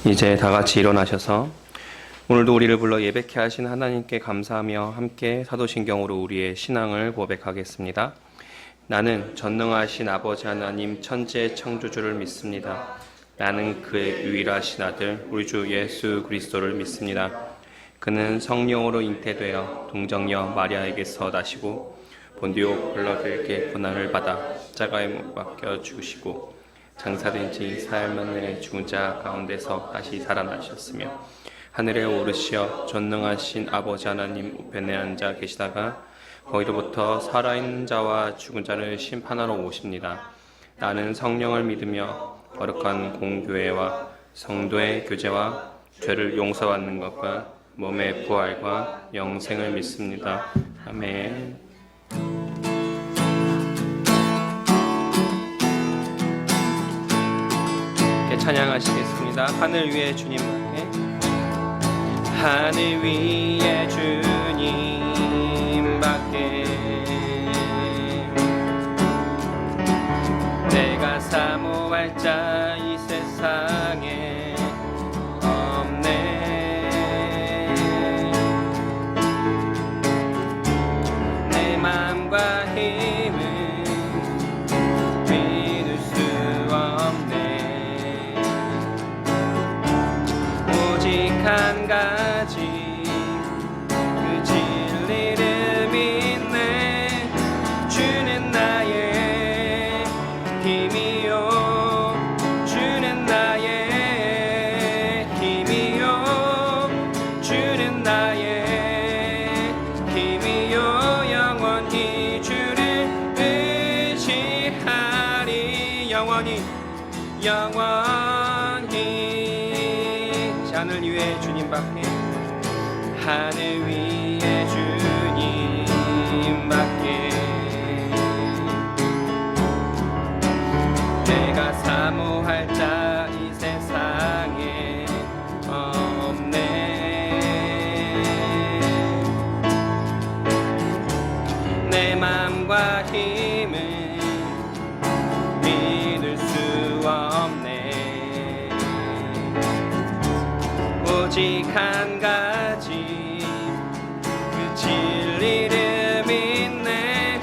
이제 다 같이 일어나셔서 오늘도 우리를 불러 예배케 하신 하나님께 감사하며 함께 사도신경으로 우리의 신앙을 고백하겠습니다. 나는 전능하신 아버지 하나님 천지의 창조주를 믿습니다. 나는 그의 유일하신 아들 우리 주 예수 그리스도를 믿습니다. 그는 성령으로 잉태되어 동정녀 마리아에게서 나시고 본디오 빌라도에게 고난을 받아 십자가에 못 박혀 죽으시고 장사된 지 사흘 만에 죽은 자 가운데서 다시 살아나셨으며 하늘에 오르시어 전능하신 아버지 하나님 우편에 앉아 계시다가 거기로부터 살아있는 자와 죽은 자를 심판하러 오십니다. 나는 성령을 믿으며 거룩한 공교회와 성도의 교제와 죄를 용서받는 것과 몸의 부활과 영생을 믿습니다. 아멘. 찬양하시겠습니다. 하늘 위에 주님 밖에 하늘 위에 주님 밖에 내가 사모할 자 이 세상에 없네. 내 마음과 힘은 믿을 수 없네. 오직 한 가지 그 진리를 믿네. 주는 나의 힘이요 주는 나의 힘이요 주는 나의 힘이요 영원히 주를 의지하리. 영원히 하늘 위에 주님 밖에 하늘 위에 주님 밖에 내가 사모할 자 이 세상에 없네. 내 마음과 힘은 믿을 수 없네. 오직 한 가지 그 진리를 믿네.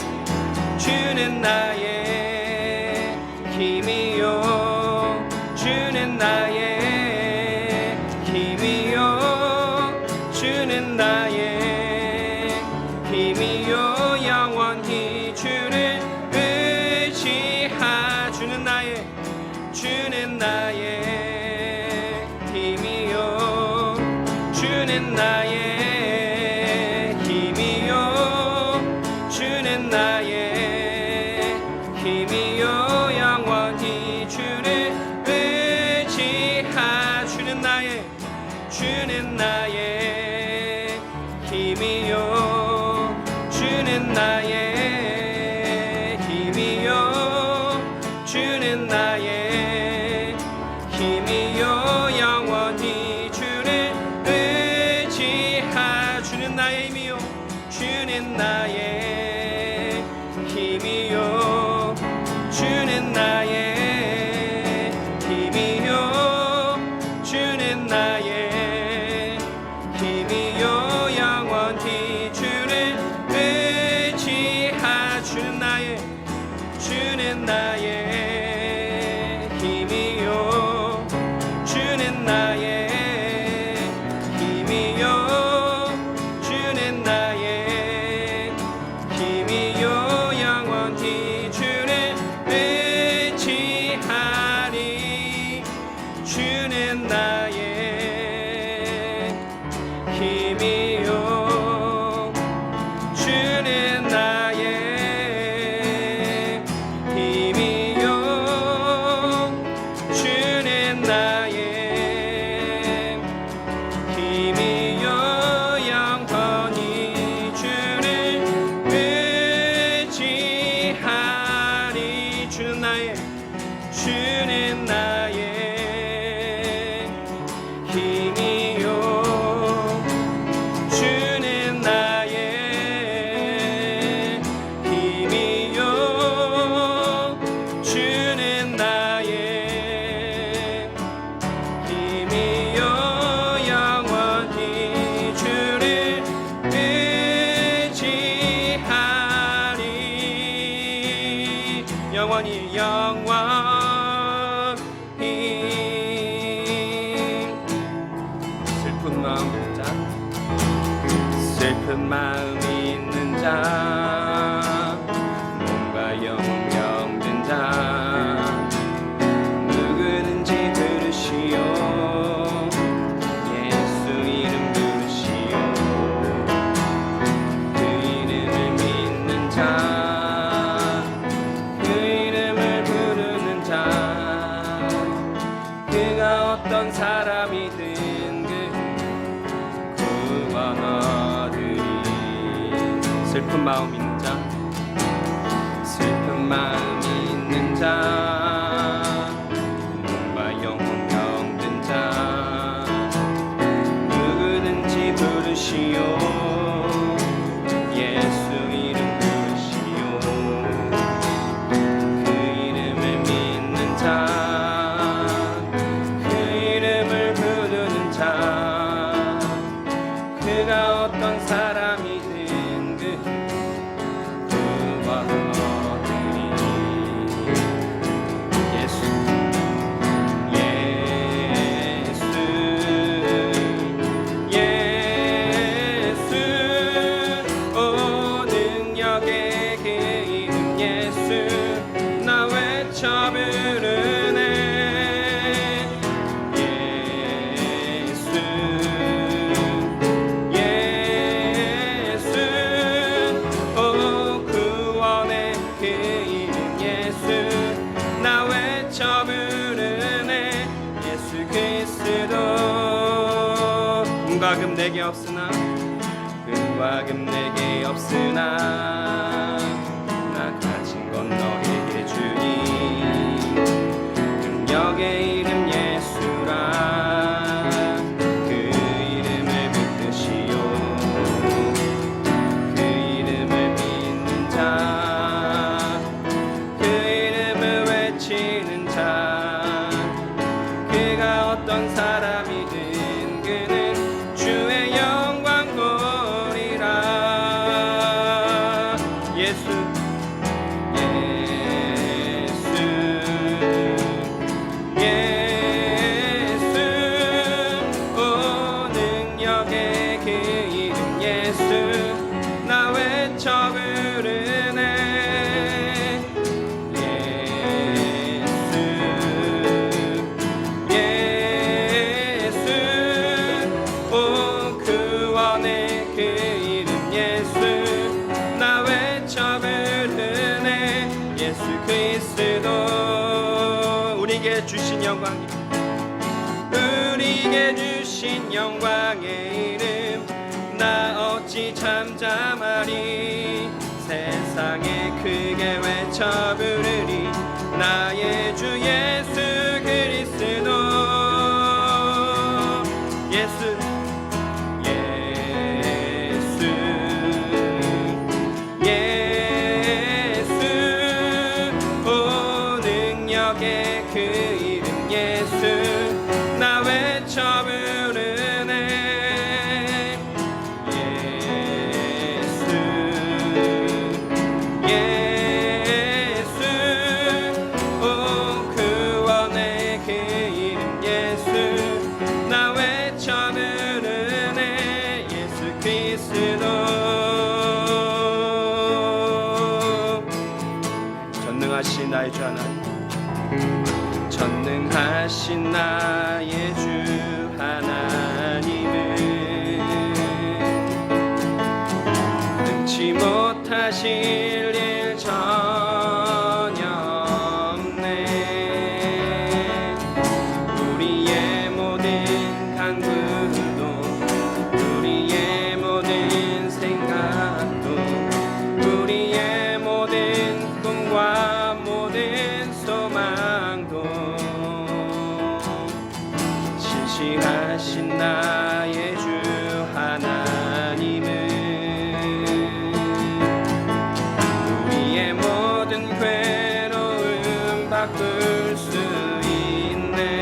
주는 나의 힘이요 주는 나의 힘이요 주는 나의 힘이요 영원히 주를 의지하. 주는 나의 힘이요 주는 나의 힘이요 주는 나의 힘이요 영원히 주를 의지하. 주는 나의 힘이요 주는 나의 힘이요 주는 나의 힘이요 영원히 주를 의지하. 주는 나의 힘이요 주는 나의 힘이요 주는 나의 힘이요 주는 나의 힘이요 영원히 주를 의지하. 주는 나의 힘이요 주는 나의 힘이요 주는 나의 힘이요 영원히 주를 의지하리. 주는 나의 힘이요 주는 나의 힘이요 주는 나의 힘이요 영원히 주를 의지하리. 주는 나의 힘이요 주는 나의 힘이요 주는 나의 힘이요 영원히. 슬픈 마음 있는 자, 슬픈 마음 있는 자, 몸과 영혼 병든 자, 누구든지 부르시오. 예수 이름 부르시오. 그 이름을 믿는 자, 그 이름을 부르는 자, 그가 어떤 사람이든 그 구원 얻으리. 슬픈 마음 있는 자, 슬픈 마음 있는 자, 몸과 영혼 병든 자, 누구든지 부르시오. 예수 이름 부르시오. 그 이름을 믿는 자, 그 이름을 부르는 자, 그가 어떤 사람이든 그 구원 얻으리. 예수, 예수, 예수, 오 능력의 그 이름 예수, 나 외쳐 부르네. 예수, 예수, 오 구원의 그 이름 예수, 나 외쳐 부르네. 예수 그리스도. 은과 금 내게 없으나, 은과 금 내게 없으나, 나 가진 건 너에게 주니. 능력의 이름 예수라. 그 이름을 믿으시오. 그 이름을 믿는 자, 그 이름을 외치는 자, 그가 어떤 사람이든 그는 주의 영광 보리라. 예수, 예수, 예수, 오 능력의 그 이름 예수, 나 외쳐 부르네. 예수, 예수, 오 구원의 그 이름 예수, 나 외쳐 부르네. 예수 그리스도. 우리에게 주신 영광, 우리에게 주신 영광의 이름, 나 어찌 잠잠하리. 세상에 크게 외쳐 부르리. 나의 주 예수 그리스도. 예수, 예수, 예수, 오 능력의 그 이름 예수, 나 외쳐 부르네. 예수, 예수, 오 구원의 그 이름 예수, 나 외쳐 부르네. 예수 그리스도. 전능하신 나의 주 하나님, 전능하신 나의 주 하나님은 능치 못하실 일 전혀 없네. 우리의 모든 간구도, 우리의 모든 생각도, 우리의 모든 꿈과 모든 소망도 신실하신 나의 주 하나님은 우리의 모든 괴로움 바꿀 수 있네.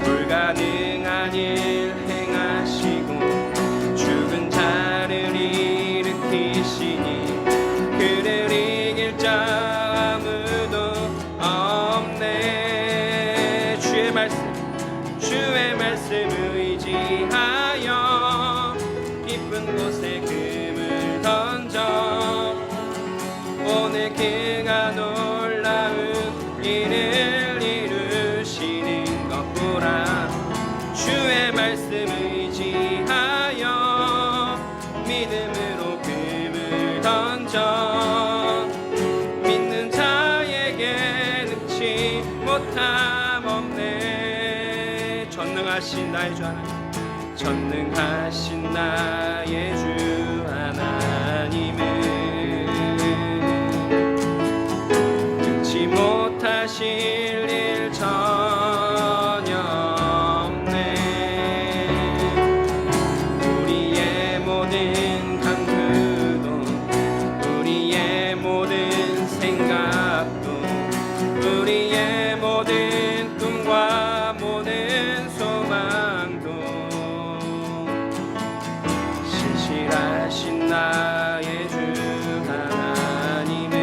불가능한 일 행하시고 죽은 자를 일으키시니 그를 이길 자 못함 없네. 전능하신 나의 주 하나님, 전능하신 나의 주 하나님은 능치 못하실 일 전혀 없네. 우리의 모든 강구도, 우리의 모든 생각도, 우리의 모든 꿈과 모든 소망도 신실하신 나의 주 하나님은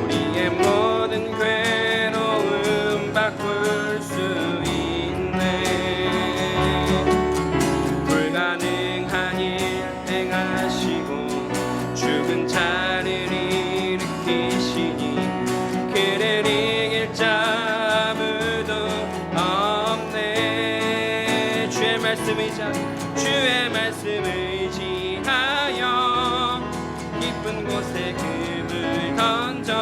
우리의 모든 괴로움 바꿀 수 있네. 불가능한 일 행하시고 죽은 자를 일으키시니 그를 이길 자 아무도 없네. 주의 말씀 의지하여, 주의 말씀 의지하여 깊은 곳에 금을 던져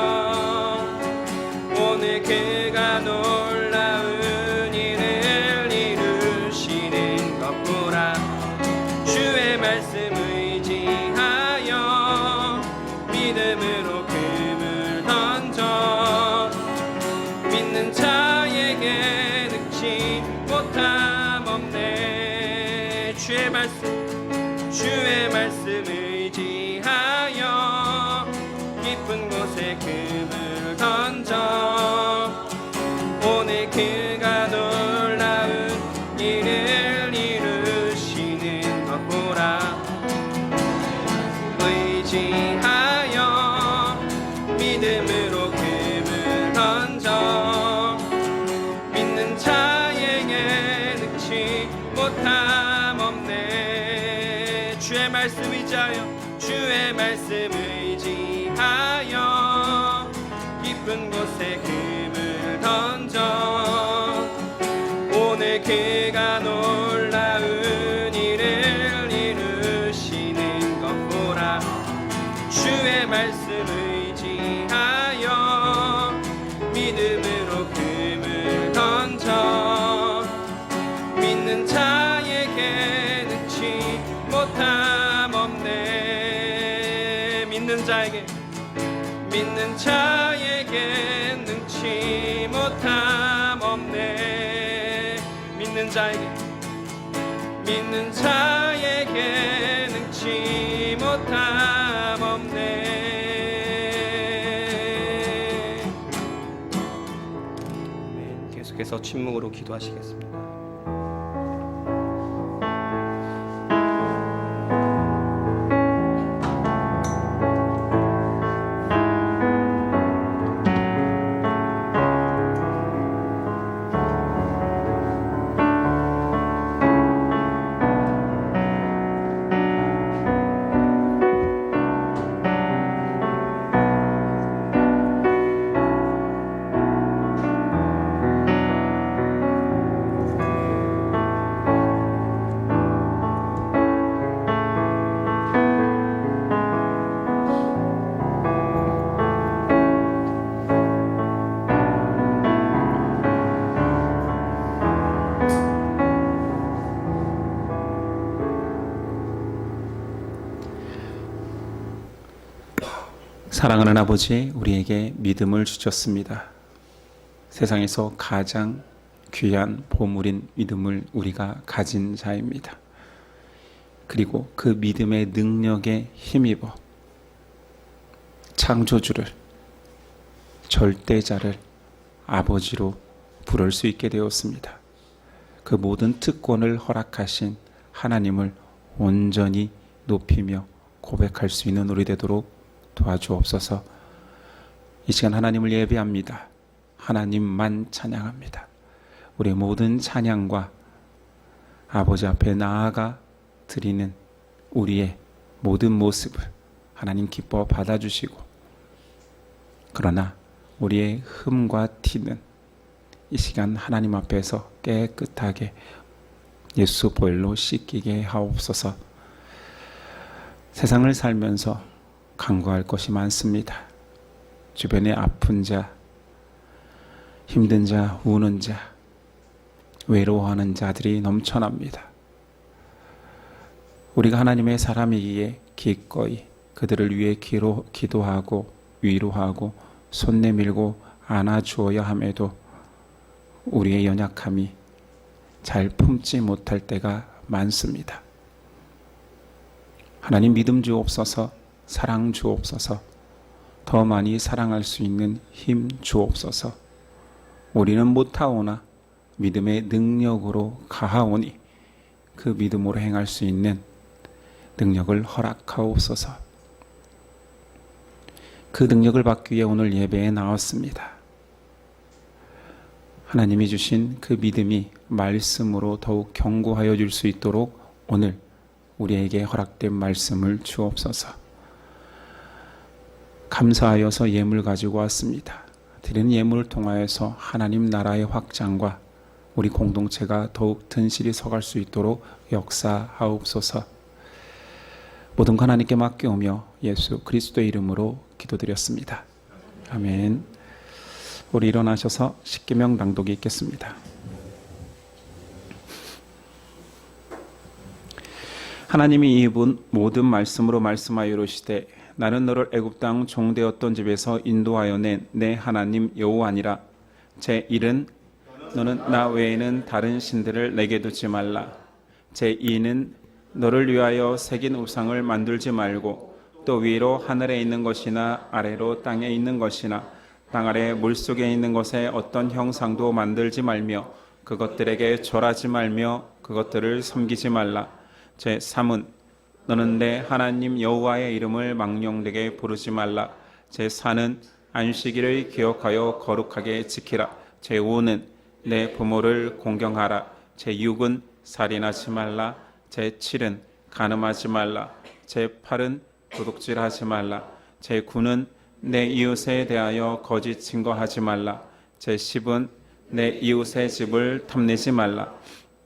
오늘 그가 놀라운 일을 이루시는 것 보라. 주의 말씀 의지하여 믿음으로 금을 던져 믿는 자에게 능치 못함 없네. 주의 말씀 의지하여 깊은 곳에 금을 던져 오늘 그가 놀라운 일을 이루시는 것 보라. 의지하여 믿음으로 금을 던져 믿는 자에게 능치 못함 없네. 주의 말씀 의지하여, 주의 말씀 의지하여 깊은 곳에 금을 던져 오늘 그가 놀라운 일을 이루시는 것 보라. 주의 말씀 의지하여 믿음으로 금을 던져 믿는 자에게 능치 못함 없네. 믿는 자에게 능치 못함 없네. 믿는 자에게 능치 못함 없네. 계속해서 침묵으로 기도하시겠습니다. 사랑하는 아버지, 우리에게 믿음을 주셨습니다. 세상에서 가장 귀한 보물인 믿음을 우리가 가진 자입니다. 그리고 그 믿음의 능력에 힘입어 창조주를, 절대자를 아버지로 부를 수 있게 되었습니다. 그 모든 특권을 허락하신 하나님을 온전히 높이며 고백할 수 있는 우리 되도록 도와주옵소서. 이 시간 하나님을 예배합니다. 하나님만 찬양합니다. 우리의 모든 찬양과 아버지 앞에 나아가 드리는 우리의 모든 모습을 하나님 기뻐 받아주시고, 그러나 우리의 흠과 티는 이 시간 하나님 앞에서 깨끗하게 예수 보혈로 씻기게 하옵소서. 세상을 살면서 간구할 것이 많습니다. 주변에 아픈 자, 힘든 자, 우는 자, 외로워하는 자들이 넘쳐납니다. 우리가 하나님의 사람이기에 기꺼이 그들을 위해 기도하고 위로하고 손 내밀고 안아주어야 함에도 우리의 연약함이 잘 품지 못할 때가 많습니다. 하나님 믿음 주옵소서, 사랑 주옵소서, 더 많이 사랑할 수 있는 힘 주옵소서. 우리는 못하오나 믿음의 능력으로 가하오니 그 믿음으로 행할 수 있는 능력을 허락하옵소서. 그 능력을 받기 위해 오늘 예배에 나왔습니다. 하나님이 주신 그 믿음이 말씀으로 더욱 견고하여 줄 수 있도록 오늘 우리에게 허락된 말씀을 주옵소서. 감사하여서 예물 가지고 왔습니다. 드리는 예물을 통하여서 하나님 나라의 확장과 우리 공동체가 더욱 튼실히 서갈 수 있도록 역사하옵소서. 모든 것 하나님께 맡겨오며 예수 그리스도의 이름으로 기도드렸습니다. 아멘. 우리 일어나셔서 십계명 낭독이 있겠습니다. 하나님이 이분 모든 말씀으로 말씀하여 이르시되 나는 너를 애굽 땅 종되었던 집에서 인도하여 낸 내 하나님 여호와니라. 제1은 너는 나 외에는 다른 신들을 내게 두지 말라. 제2는 너를 위하여 새긴 우상을 만들지 말고 또 위로 하늘에 있는 것이나 아래로 땅에 있는 것이나 땅 아래 물속에 있는 것에 어떤 형상도 만들지 말며 그것들에게 절하지 말며 그것들을 섬기지 말라. 제3은 너는 내 하나님 여호와의 이름을 망령되게 부르지 말라. 제4는 안식일을 기억하여 거룩하게 지키라. 제5는 내 부모를 공경하라. 제6은 살인하지 말라. 제7은 간음하지 말라. 제8은 도둑질하지 말라. 제9는 내 이웃에 대하여 거짓 증거하지 말라. 제10은 내 이웃의 집을 탐내지 말라.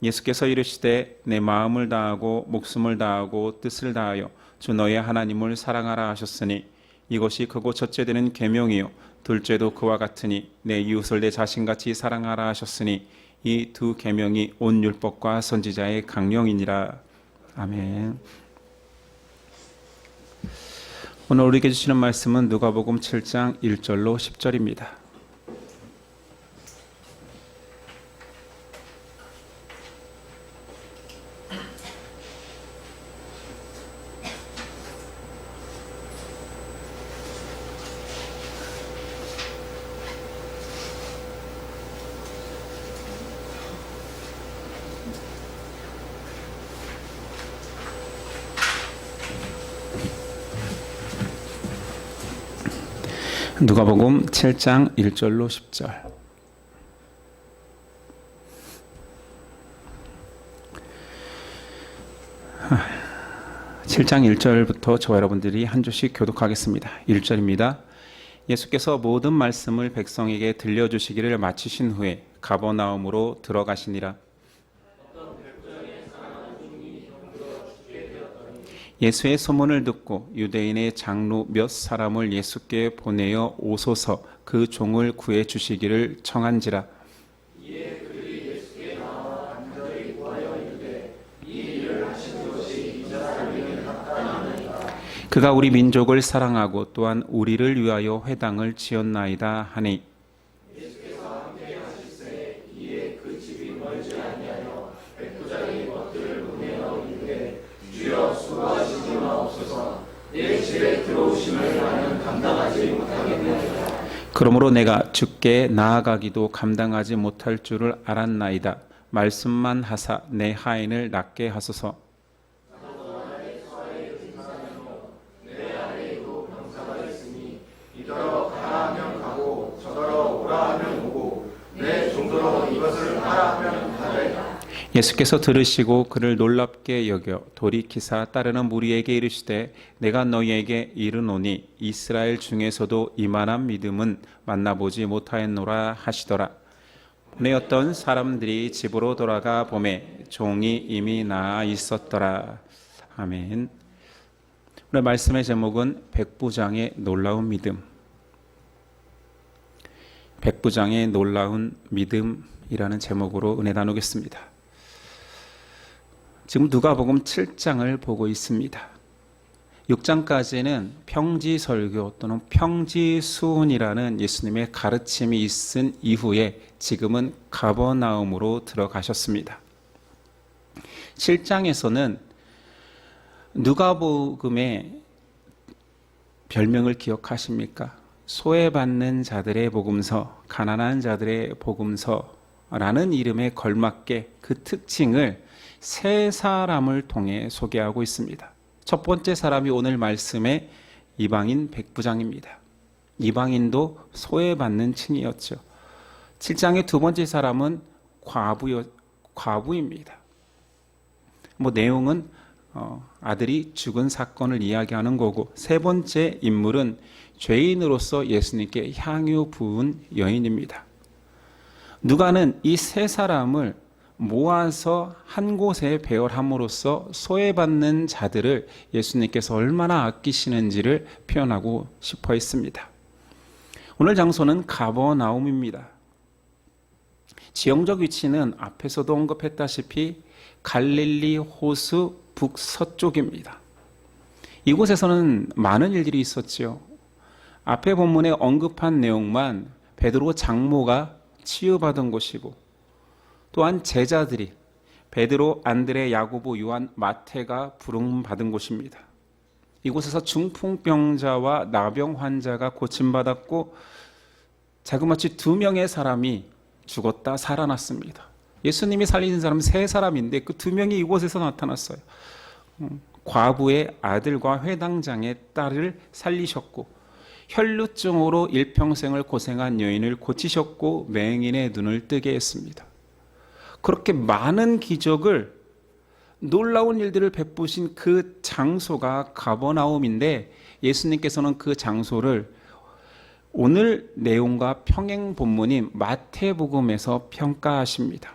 예수께서 이르시되 내 마음을 다하고 목숨을 다하고 뜻을 다하여 주 너의 하나님을 사랑하라 하셨으니 이것이 크고 첫째 되는 계명이요 둘째도 그와 같으니 내 이웃을 내 자신같이 사랑하라 하셨으니 이 두 계명이 온 율법과 선지자의 강령이니라. 아멘. 오늘 우리에게 주시는 말씀은 누가복음 7장 1절로 10절입니다. 누가복음 7장 1절로 10절. 아, 7장 1절부터 저와 여러분들이 한 줄씩 교독하겠습니다. 1절입니다. 예수께서 모든 말씀을 백성에게 들려주시기를 마치신 후에 가버나움으로 들어가시니라. 예수의 소문을 듣고 유대인의 장로 몇 사람을 예수께 보내어 오소서 그 종을 구해 주시기를 청한지라. 이에 그들이 예수께 나와 간절히 구하여 이르되 이 일을 하신 것이 이 사람에게 합당하니까. 그가 우리 민족을 사랑하고 또한 우리를 위하여 회당을 지었나이다 하니. 예수께서 함께 하실세 이에 그 집이 멀지 아니하여 백부장이 것들을 보내어 이르되 주여 수고하시지 마옵소서. 내 집에 들어오심을 나는 감당하지 못하겠나이다. 그러므로 내가 주께 나아가기도 감당하지 못할 줄을 알았나이다. 말씀만 하사 내 하인을 낫게 하소서. 내 아래에도 병사가 있으니 이더러 가라 하면 가고 저더러 오라 하면 오고 내 종도로 이것을 하라 하면 하리라. 예수께서 들으시고 그를 놀랍게 여겨 돌이키사 따르는 무리에게 이르시되 내가 너희에게 이르노니 이스라엘 중에서도 이만한 믿음은 만나보지 못하였노라 하시더라. 보내었던 사람들이 집으로 돌아가 보매 종이 이미 나아 있었더라. 아멘. 오늘 말씀의 제목은 백부장의 놀라운 믿음. 백부장의 놀라운 믿음이라는 제목으로 은혜 나누겠습니다. 지금 누가복음 7장을 보고 있습니다. 6장까지는 평지설교 또는 평지수훈이라는 예수님의 가르침이 있은 이후에 지금은 가버나움으로 들어가셨습니다. 7장에서는 누가복음의 별명을 기억하십니까? 소외받는 자들의 복음서, 가난한 자들의 복음서라는 이름에 걸맞게 그 특징을 세 사람을 통해 소개하고 있습니다. 첫 번째 사람이 오늘 말씀의 이방인 백부장입니다. 이방인도 소외받는 층이었죠. 7장의 두 번째 사람은 과부입니다. 내용은 아들이 죽은 사건을 이야기하는 거고, 세 번째 인물은 죄인으로서 예수님께 향유 부은 여인입니다. 누가는 이 세 사람을 모아서 한 곳에 배열함으로써 소외받는 자들을 예수님께서 얼마나 아끼시는지를 표현하고 싶어 했습니다. 오늘 장소는 가버나움입니다. 지형적 위치는 앞에서도 언급했다시피 갈릴리 호수 북서쪽입니다. 이곳에서는 많은 일들이 있었지요. 앞에 본문에 언급한 내용만 베드로 장모가 치유받은 곳이고, 또한 제자들이 베드로, 안드레, 야고보, 요한, 마태가 부름받은 곳입니다. 이곳에서 중풍병자와 나병 환자가 고침받았고, 자그마치 2명의 사람이 죽었다 살아났습니다. 예수님이 살리신 사람은 3사람인데 그 2명이 이곳에서 나타났어요. 과부의 아들과 회당장의 딸을 살리셨고, 혈루증으로 일평생을 고생한 여인을 고치셨고, 맹인의 눈을 뜨게 했습니다. 그렇게 많은 기적을, 놀라운 일들을 베푸신 그 장소가 가버나움인데, 예수님께서는 그 장소를 오늘 내용과 평행 본문인 마태복음에서 평가하십니다.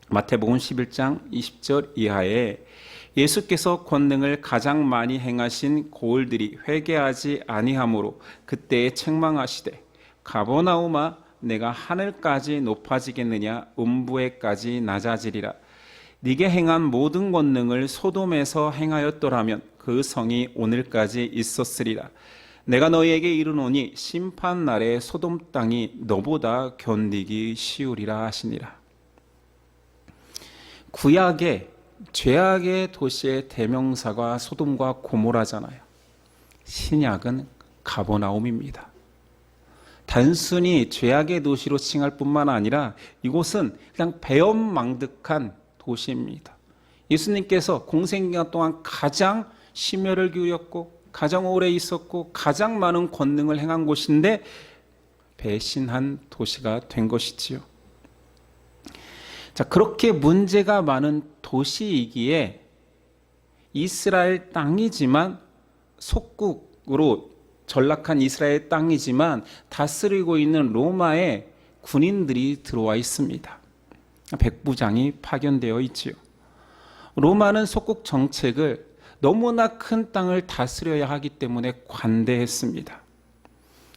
마태복음 11장 20절 이하에 예수께서 권능을 가장 많이 행하신 고을들이 회개하지 아니하므로 그때에 책망하시되, 가버나움아 내가 하늘까지 높아지겠느냐, 음부에까지 낮아지리라. 네게 행한 모든 권능을 소돔에서 행하였더라면 그 성이 오늘까지 있었으리라. 내가 너희에게 이르노니 심판 날에 소돔 땅이 너보다 견디기 쉬우리라 하시니라. 구약의 죄악의 도시의 대명사가 소돔과 고모라잖아요. 신약은 가버나움입니다. 단순히 죄악의 도시로 칭할 뿐만 아니라 이곳은 그냥 배엄망득한 도시입니다. 예수님께서 공생기간 동안 가장 심혈을 기울였고, 가장 오래 있었고, 가장 많은 권능을 행한 곳인데 배신한 도시가 된 것이지요. 자, 그렇게 문제가 많은 도시이기에 이스라엘 땅이지만, 속국으로 전락한 이스라엘 땅이지만 다스리고 있는 로마의 군인들이 들어와 있습니다. 백부장이 파견되어 있지요. 로마는 속국 정책을 너무나 큰 땅을 다스려야 하기 때문에 관대했습니다.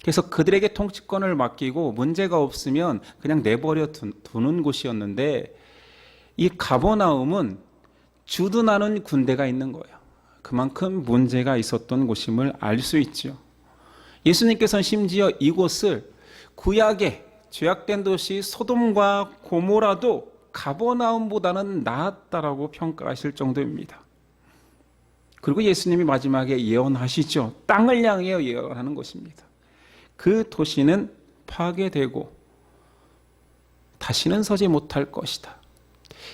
그래서 그들에게 통치권을 맡기고 문제가 없으면 그냥 내버려 두는 곳이었는데, 이 가버나움은 주둔하는 군대가 있는 거예요. 그만큼 문제가 있었던 곳임을 알 수 있죠. 예수님께서는 심지어 이곳을 구약의 죄악된 도시 소돔과 고모라도 가버나움보다는 나았다라고 평가하실 정도입니다. 그리고 예수님이 마지막에 예언하시죠. 땅을 향해 예언하는 것입니다. 그 도시는 파괴되고 다시는 서지 못할 것이다.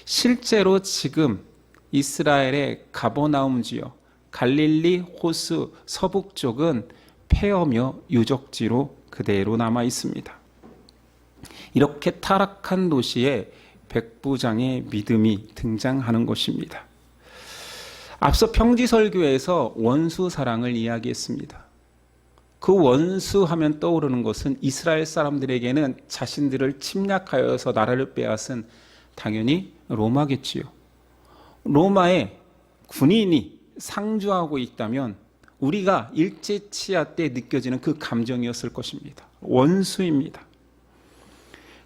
실제로 지금 이스라엘의 가버나움 지역, 갈릴리 호수 서북쪽은 폐허며 유적지로 그대로 남아 있습니다. 이렇게 타락한 도시에 백부장의 믿음이 등장하는 것입니다. 앞서 평지설교에서 원수 사랑을 이야기했습니다. 그 원수 하면 떠오르는 것은 이스라엘 사람들에게는 자신들을 침략하여서 나라를 빼앗은 당연히 로마겠지요. 로마의 군인이 상주하고 있다면 우리가 일제치하 때 느껴지는 그 감정이었을 것입니다. 원수입니다.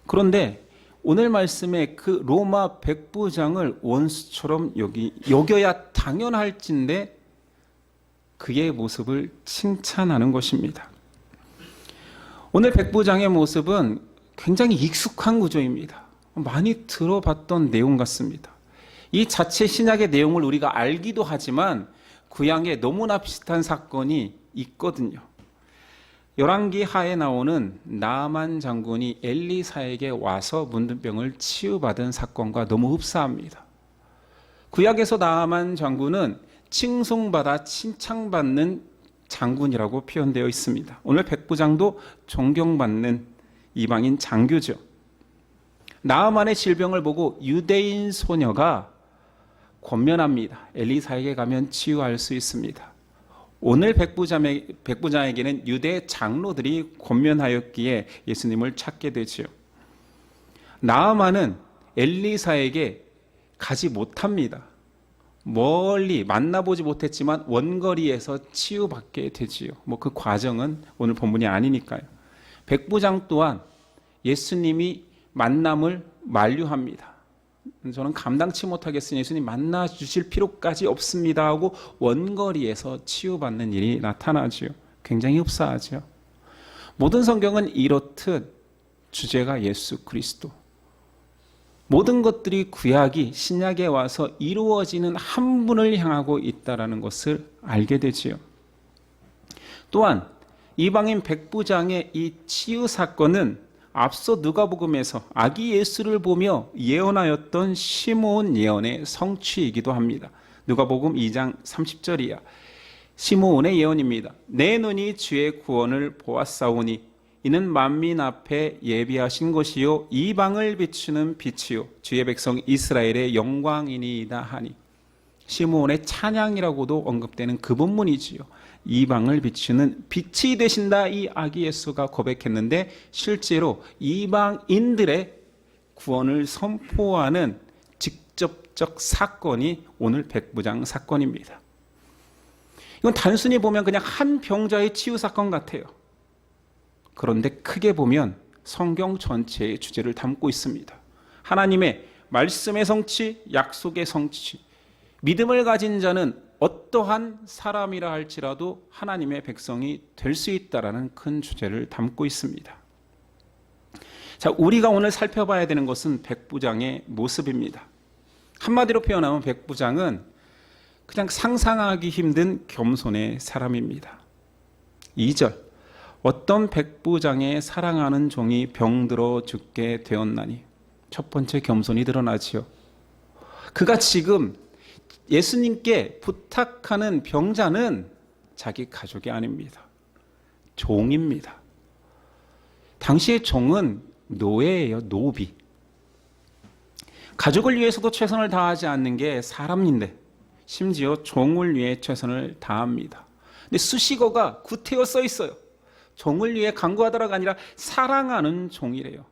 그런데 오늘 말씀에 그 로마 백부장을 원수처럼 여겨야 당연할진데 그의 모습을 칭찬하는 것입니다. 오늘 백부장의 모습은 굉장히 익숙한 구조입니다. 많이 들어봤던 내용 같습니다. 이 자체 신약의 내용을 우리가 알기도 하지만 구약에 너무나 비슷한 사건이 있거든요. 열왕기 하에 나오는 나아만 장군이 엘리사에게 와서 문둥병을 치유받은 사건과 너무 흡사합니다. 구약에서 나아만 장군은 칭송받아 칭찬받는 장군이라고 표현되어 있습니다. 오늘 백부장도 존경받는 이방인 장교죠. 나아만의 질병을 보고 유대인 소녀가 권면합니다. 엘리사에게 가면 치유할 수 있습니다. 오늘 백부장에게는 유대 장로들이 권면하였기에 예수님을 찾게 되지요. 나아만은 엘리사에게 가지 못합니다. 멀리 만나보지 못했지만 원거리에서 치유받게 되지요. 그 과정은 오늘 본문이 아니니까요. 백부장 또한 예수님이 만남을 만류합니다. 저는 감당치 못하겠으니 예수님 만나 주실 필요까지 없습니다 하고 원거리에서 치유받는 일이 나타나지요. 굉장히 흡사하죠. 모든 성경은 이렇듯 주제가 예수 그리스도, 모든 것들이 구약이 신약에 와서 이루어지는 한 분을 향하고 있다는 것을 알게 되지요. 또한 이방인 백부장의 이 치유 사건은 앞서 누가복음에서 아기 예수를 보며 예언하였던 시므온 예언의 성취이기도 합니다. 누가복음 2장 30절이야. 시므온의 예언입니다. 내 눈이 주의 구원을 보았사오니 이는 만민 앞에 예비하신 것이요 이방을 비추는 빛이요 주의 백성 이스라엘의 영광이니이다 하니. 시므온의 찬양이라고도 언급되는 그 본문이지요. 이방을 비추는 빛이 되신다, 이 아기 예수가 고백했는데 실제로 이방인들의 구원을 선포하는 직접적 사건이 오늘 백부장 사건입니다. 이건 단순히 보면 그냥 한 병자의 치유 사건 같아요. 그런데 크게 보면 성경 전체의 주제를 담고 있습니다. 하나님의 말씀의 성취, 약속의 성취, 믿음을 가진 자는 어떠한 사람이라 할지라도 하나님의 백성이 될 수 있다라는 큰 주제를 담고 있습니다. 자, 우리가 오늘 살펴봐야 되는 것은 백부장의 모습입니다. 한마디로 표현하면 백부장은 그냥 상상하기 힘든 겸손의 사람입니다. 2절, 어떤 백부장의 사랑하는 종이 병들어 죽게 되었나니. 첫 번째 겸손이 드러나지요. 그가 지금 예수님께 부탁하는 병자는 자기 가족이 아닙니다. 종입니다. 당시의 종은 노예예요, 노비. 가족을 위해서도 최선을 다하지 않는 게 사람인데 심지어 종을 위해 최선을 다합니다. 근데 수식어가 구태여 써 있어요. 종을 위해 간구하다라가 아니라 사랑하는 종이래요.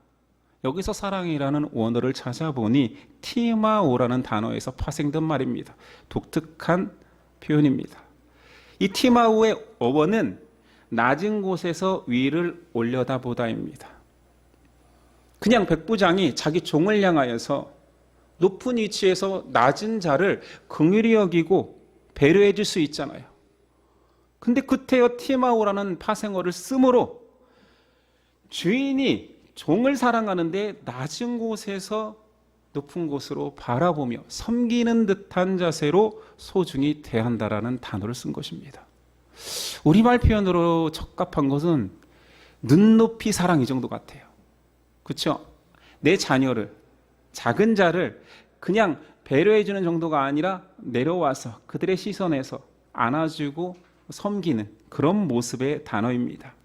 여기서 사랑이라는 원어를 찾아보니 티마오라는 단어에서 파생된 말입니다. 독특한 표현입니다. 이 티마오의 어원은 낮은 곳에서 위를 올려다보다입니다. 그냥 백부장이 자기 종을 향하여서 높은 위치에서 낮은 자를 긍휼히 여기고 배려해 줄 수 있잖아요. 근데 구태여 티마오라는 파생어를 쓰므로 주인이 종을 사랑하는데 낮은 곳에서 높은 곳으로 바라보며 섬기는 듯한 자세로 소중히 대한다라는 단어를 쓴 것입니다. 우리말 표현으로 적합한 것은 눈높이 사랑 이 정도 같아요. 그렇죠? 내 자녀를, 작은 자를 그냥 배려해 주는 정도가 아니라 내려와서 그들의 시선에서 안아주고 섬기는 그런 모습의 단어입니다.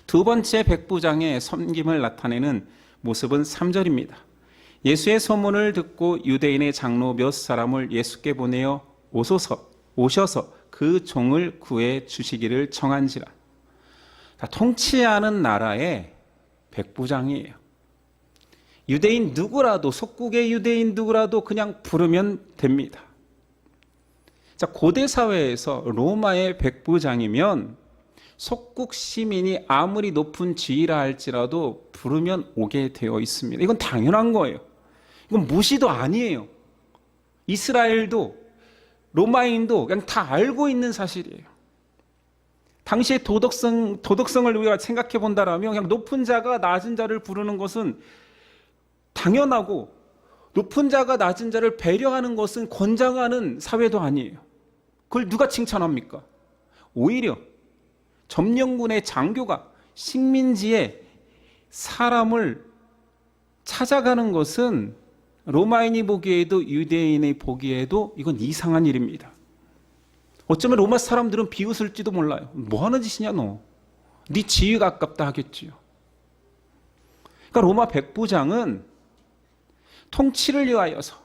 두 번째 백부장의 섬김을 나타내는 모습은 3절입니다. 예수의 소문을 듣고 유대인의 장로 몇 사람을 예수께 보내어 오셔서 그 종을 구해 주시기를 청한지라. 통치하는 나라의 백부장이에요. 유대인 누구라도, 속국의 유대인 누구라도 그냥 부르면 됩니다. 자, 고대 사회에서 로마의 백부장이면 속국 시민이 아무리 높은 지위라 할지라도 부르면 오게 되어 있습니다. 이건 당연한 거예요. 이건 무시도 아니에요. 이스라엘도 로마인도 그냥 다 알고 있는 사실이에요. 당시의 도덕성을 우리가 생각해 본다라면 그냥 높은 자가 낮은 자를 부르는 것은 당연하고, 높은 자가 낮은 자를 배려하는 것은 권장하는 사회도 아니에요. 그걸 누가 칭찬합니까? 오히려 점령군의 장교가 식민지에 사람을 찾아가는 것은 로마인이 보기에도 유대인이 보기에도 이건 이상한 일입니다. 어쩌면 로마 사람들은 비웃을지도 몰라요. 뭐 하는 짓이냐 너. 네 지위가 아깝다 하겠지요. 그러니까 로마 백부장은 통치를 위하여서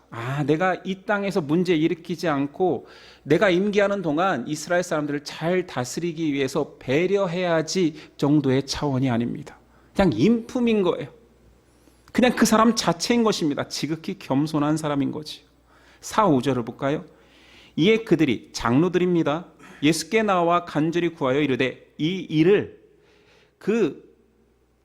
내가 이 땅에서 문제 일으키지 않고 내가 임기하는 동안 이스라엘 사람들을 잘 다스리기 위해서 배려해야지 정도의 차원이 아닙니다. 그냥 인품인 거예요. 그냥 그 사람 자체인 것입니다. 지극히 겸손한 사람인 거지. 4, 5절을 볼까요? 이에 그들이, 장로들입니다, 예수께 나와 간절히 구하여 이르되 이 일을, 그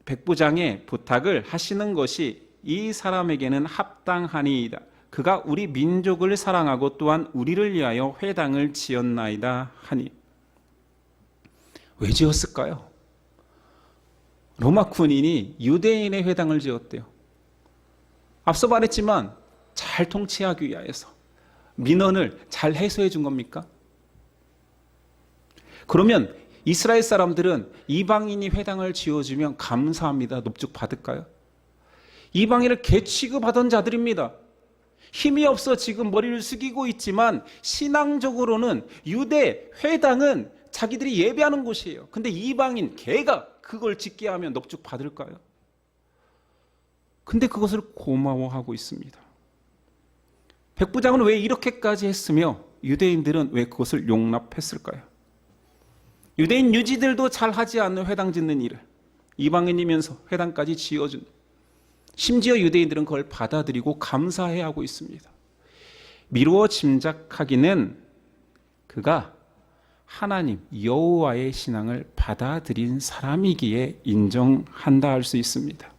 백부장의 부탁을 하시는 것이 이 사람에게는 합당하니이다. 그가 우리 민족을 사랑하고 또한 우리를 위하여 회당을 지었나이다 하니. 왜 지었을까요? 로마 군인이 유대인의 회당을 지었대요. 앞서 말했지만 잘 통치하기 위하여서, 민원을 잘 해소해 준 겁니까? 그러면 이스라엘 사람들은 이방인이 회당을 지어주면 감사합니다, 넙죽 받을까요? 이방인을 개 취급하던 자들입니다. 힘이 없어 지금 머리를 숙이고 있지만 신앙적으로는 유대 회당은 자기들이 예배하는 곳이에요. 근데 이방인 개가 그걸 짓게 하면 넙죽 받을까요? 근데 그것을 고마워하고 있습니다. 백부장은 왜 이렇게까지 했으며 유대인들은 왜 그것을 용납했을까요? 유대인 유지들도 잘 하지 않는 회당 짓는 일을 이방인이면서 회당까지 지어준, 심지어 유대인들은 그걸 받아들이고 감사해야 하고 있습니다. 미루어 짐작하기는 그가 하나님 여호와의 신앙을 받아들인 사람이기에 인정한다 할 수 있습니다.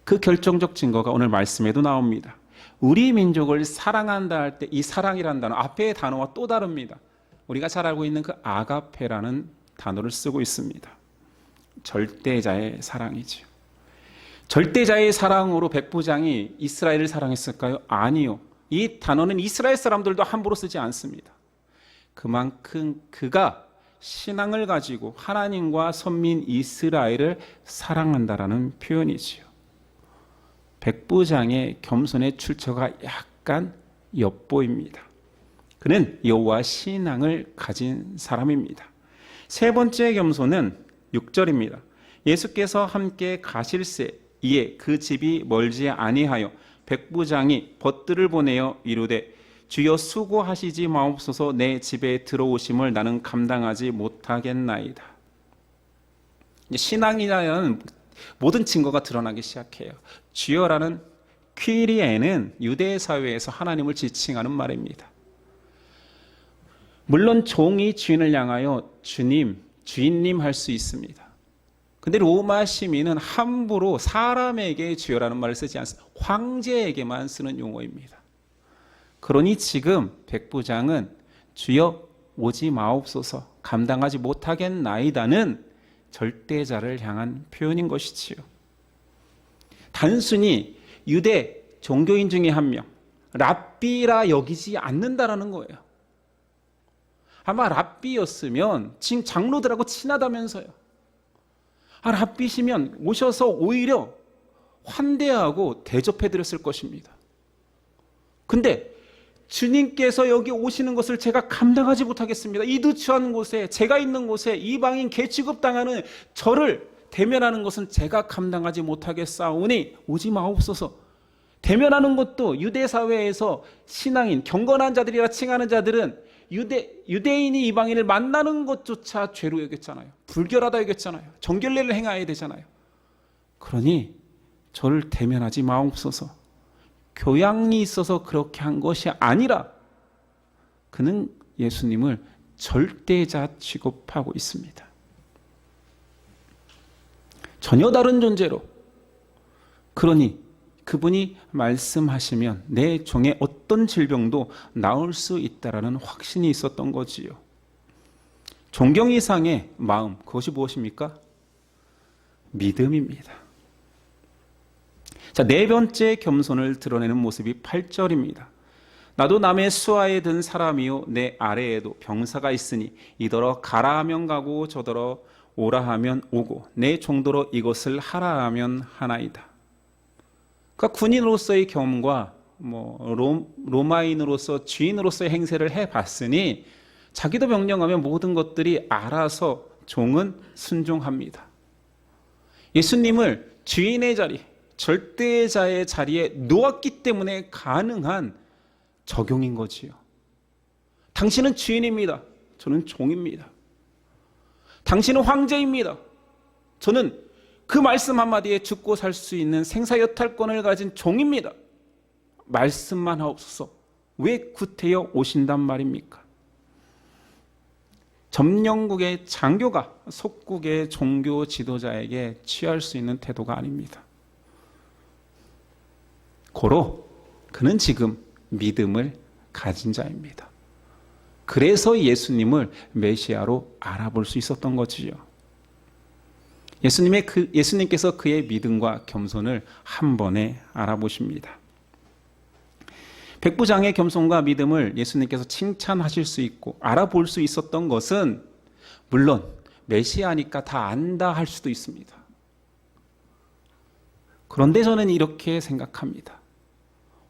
그 결정적 증거가 오늘 말씀에도 나옵니다. 우리 민족을 사랑한다 할 때 이 사랑이라는 단어, 앞의 단어와 또 다릅니다. 우리가 잘 알고 있는 그 아가페라는 단어를 쓰고 있습니다. 절대자의 사랑이죠. 절대자의 사랑으로 백부장이 이스라엘을 사랑했을까요? 아니요. 이 단어는 이스라엘 사람들도 함부로 쓰지 않습니다. 그만큼 그가 신앙을 가지고 하나님과 선민 이스라엘을 사랑한다라는 표현이지요. 백부장의 겸손의 출처가 약간 엿보입니다. 그는 여호와 신앙을 가진 사람입니다. 세 번째 겸손은 6절입니다. 예수께서 함께 가실새 이에 그 집이 멀지 아니하여 백부장이 벗들을 보내어 이르되 주여 수고하시지 마옵소서, 내 집에 들어오심을 나는 감당하지 못하겠나이다. 신앙이라는 모든 증거가 드러나기 시작해요. 주여라는 퀴리에는 유대 사회에서 하나님을 지칭하는 말입니다. 물론 종이 주인을 향하여 주님, 주인님 할 수 있습니다. 근데 로마 시민은 함부로 사람에게 주여라는 말을 쓰지 않습니다. 황제에게만 쓰는 용어입니다. 그러니 지금 백부장은 주여 오지 마옵소서, 감당하지 못하겠나이다는 절대자를 향한 표현인 것이지요. 단순히 유대 종교인 중에 한 명, 랍비라 여기지 않는다라는 거예요. 아마 랍비였으면 지금 장로들하고 친하다면서요. 랍비시면 오셔서 오히려 환대하고 대접해드렸을 것입니다. 근데 주님께서 여기 오시는 것을 제가 감당하지 못하겠습니다. 이 누추한 곳에, 제가 있는 곳에 이방인 개 취급당하는 저를 대면하는 것은 제가 감당하지 못하겠사오니 오지 마옵소서. 대면하는 것도 유대 사회에서 신앙인, 경건한 자들이라 칭하는 자들은 유대인이 이방인을 만나는 것조차 죄로 여겼잖아요. 불결하다 여겼잖아요. 정결례를 행해야 되잖아요. 그러니 저를 대면하지 마옵소서. 교양이 있어서 그렇게 한 것이 아니라 그는 예수님을 절대자 취급하고 있습니다. 전혀 다른 존재로. 그러니 그분이 말씀하시면 내 종의 어떤 질병도 나을 수 있다라는 확신이 있었던 거지요. 존경 이상의 마음, 그것이 무엇입니까? 믿음입니다. 자, 네 번째 겸손을 드러내는 모습이 8절입니다. 나도 남의 수하에 든 사람이요 내 아래에도 병사가 있으니 이더러 가라 하면 가고 저더러 오라 하면 오고 내 종도로 이것을 하라 하면 하나이다. 그러니까 군인으로서의 경험과 로마인으로서 주인으로서의 행세를 해봤으니 자기도 명령하면 모든 것들이 알아서 종은 순종합니다. 예수님을 주인의 자리, 절대자의 자리에 놓았기 때문에 가능한 적용인 거지요. 당신은 주인입니다. 저는 종입니다. 당신은 황제입니다. 저는 그 말씀 한마디에 죽고 살 수 있는 생사여탈권을 가진 종입니다. 말씀만 하옵소서. 왜 구태여 오신단 말입니까? 점령국의 장교가 속국의 종교 지도자에게 취할 수 있는 태도가 아닙니다. 고로 그는 지금 믿음을 가진 자입니다. 그래서 예수님을 메시아로 알아볼 수 있었던 거지요. 예수님께서 그의 믿음과 겸손을 한 번에 알아보십니다. 백부장의 겸손과 믿음을 예수님께서 칭찬하실 수 있고 알아볼 수 있었던 것은 물론 메시아니까 다 안다 할 수도 있습니다. 그런데 저는 이렇게 생각합니다.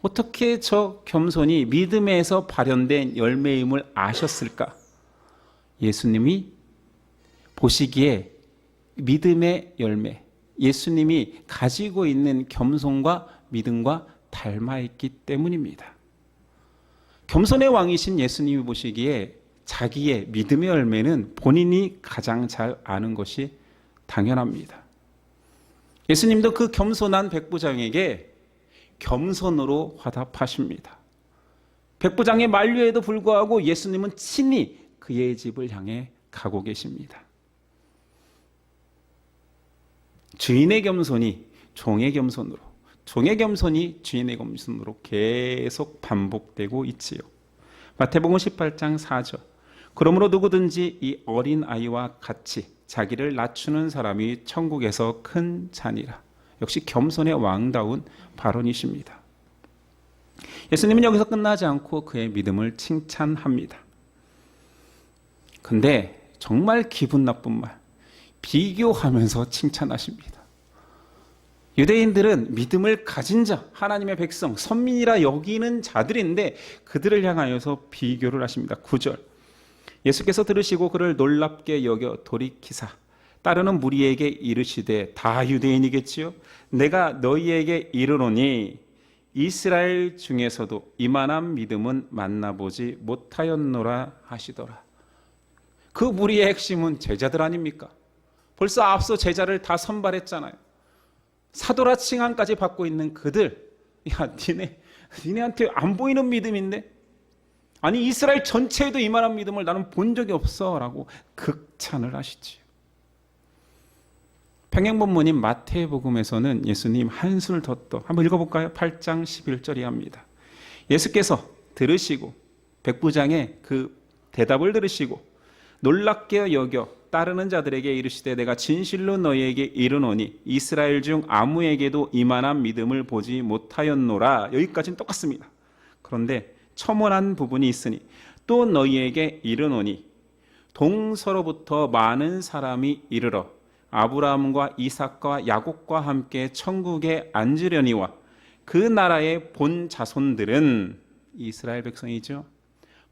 어떻게 저 겸손이 믿음에서 발현된 열매임을 아셨을까? 예수님이 보시기에 믿음의 열매, 예수님이 가지고 있는 겸손과 믿음과 닮아있기 때문입니다. 겸손의 왕이신 예수님이 보시기에 자기의 믿음의 열매는 본인이 가장 잘 아는 것이 당연합니다. 예수님도 그 겸손한 백부장에게 겸손으로 화답하십니다. 백부장의 만류에도 불구하고 예수님은 친히 그의 집을 향해 가고 계십니다. 주인의 겸손이 종의 겸손으로, 종의 겸손이 주인의 겸손으로 계속 반복되고 있지요. 마태복음 18장 4절. 그러므로 누구든지 이 어린 아이와 같이 자기를 낮추는 사람이 천국에서 큰 자니라. 역시 겸손의 왕다운 발언이십니다. 예수님은 여기서 끝나지 않고 그의 믿음을 칭찬합니다. 근데 정말 기분 나쁜 말, 비교하면서 칭찬하십니다. 유대인들은 믿음을 가진 자, 하나님의 백성, 선민이라 여기는 자들인데 그들을 향하여서 비교를 하십니다. 9절. 예수께서 들으시고 그를 놀랍게 여겨 돌이키사 따르는 무리에게 이르시되, 다 유대인이겠지요? 내가 너희에게 이르노니 이스라엘 중에서도 이만한 믿음은 만나보지 못하였노라 하시더라. 그 무리의 핵심은 제자들 아닙니까? 벌써 앞서 제자를 다 선발했잖아요. 사도라 칭함까지 받고 있는 그들, 야, 니네한테 안 보이는 믿음인데? 아니, 이스라엘 전체에도 이만한 믿음을 나는 본 적이 없어 라고 극찬을 하시지요. 평행본문인 마태복음에서는 예수님 한술 더 떠, 한번 읽어볼까요? 8장 11절이 합니다. 예수께서 들으시고 백부장의 그 대답을 들으시고 놀랍게 여겨 따르는 자들에게 이르시되, 내가 진실로 너희에게 이르노니 이스라엘 중 아무에게도 이만한 믿음을 보지 못하였노라. 여기까지는 똑같습니다. 그런데 첨언한 부분이 있으니 또 너희에게 이르노니 동서로부터 많은 사람이 이르러 아브라함과 이삭과 야곱과 함께 천국에 앉으려니와 그 나라의 본 자손들은 이스라엘 백성이죠.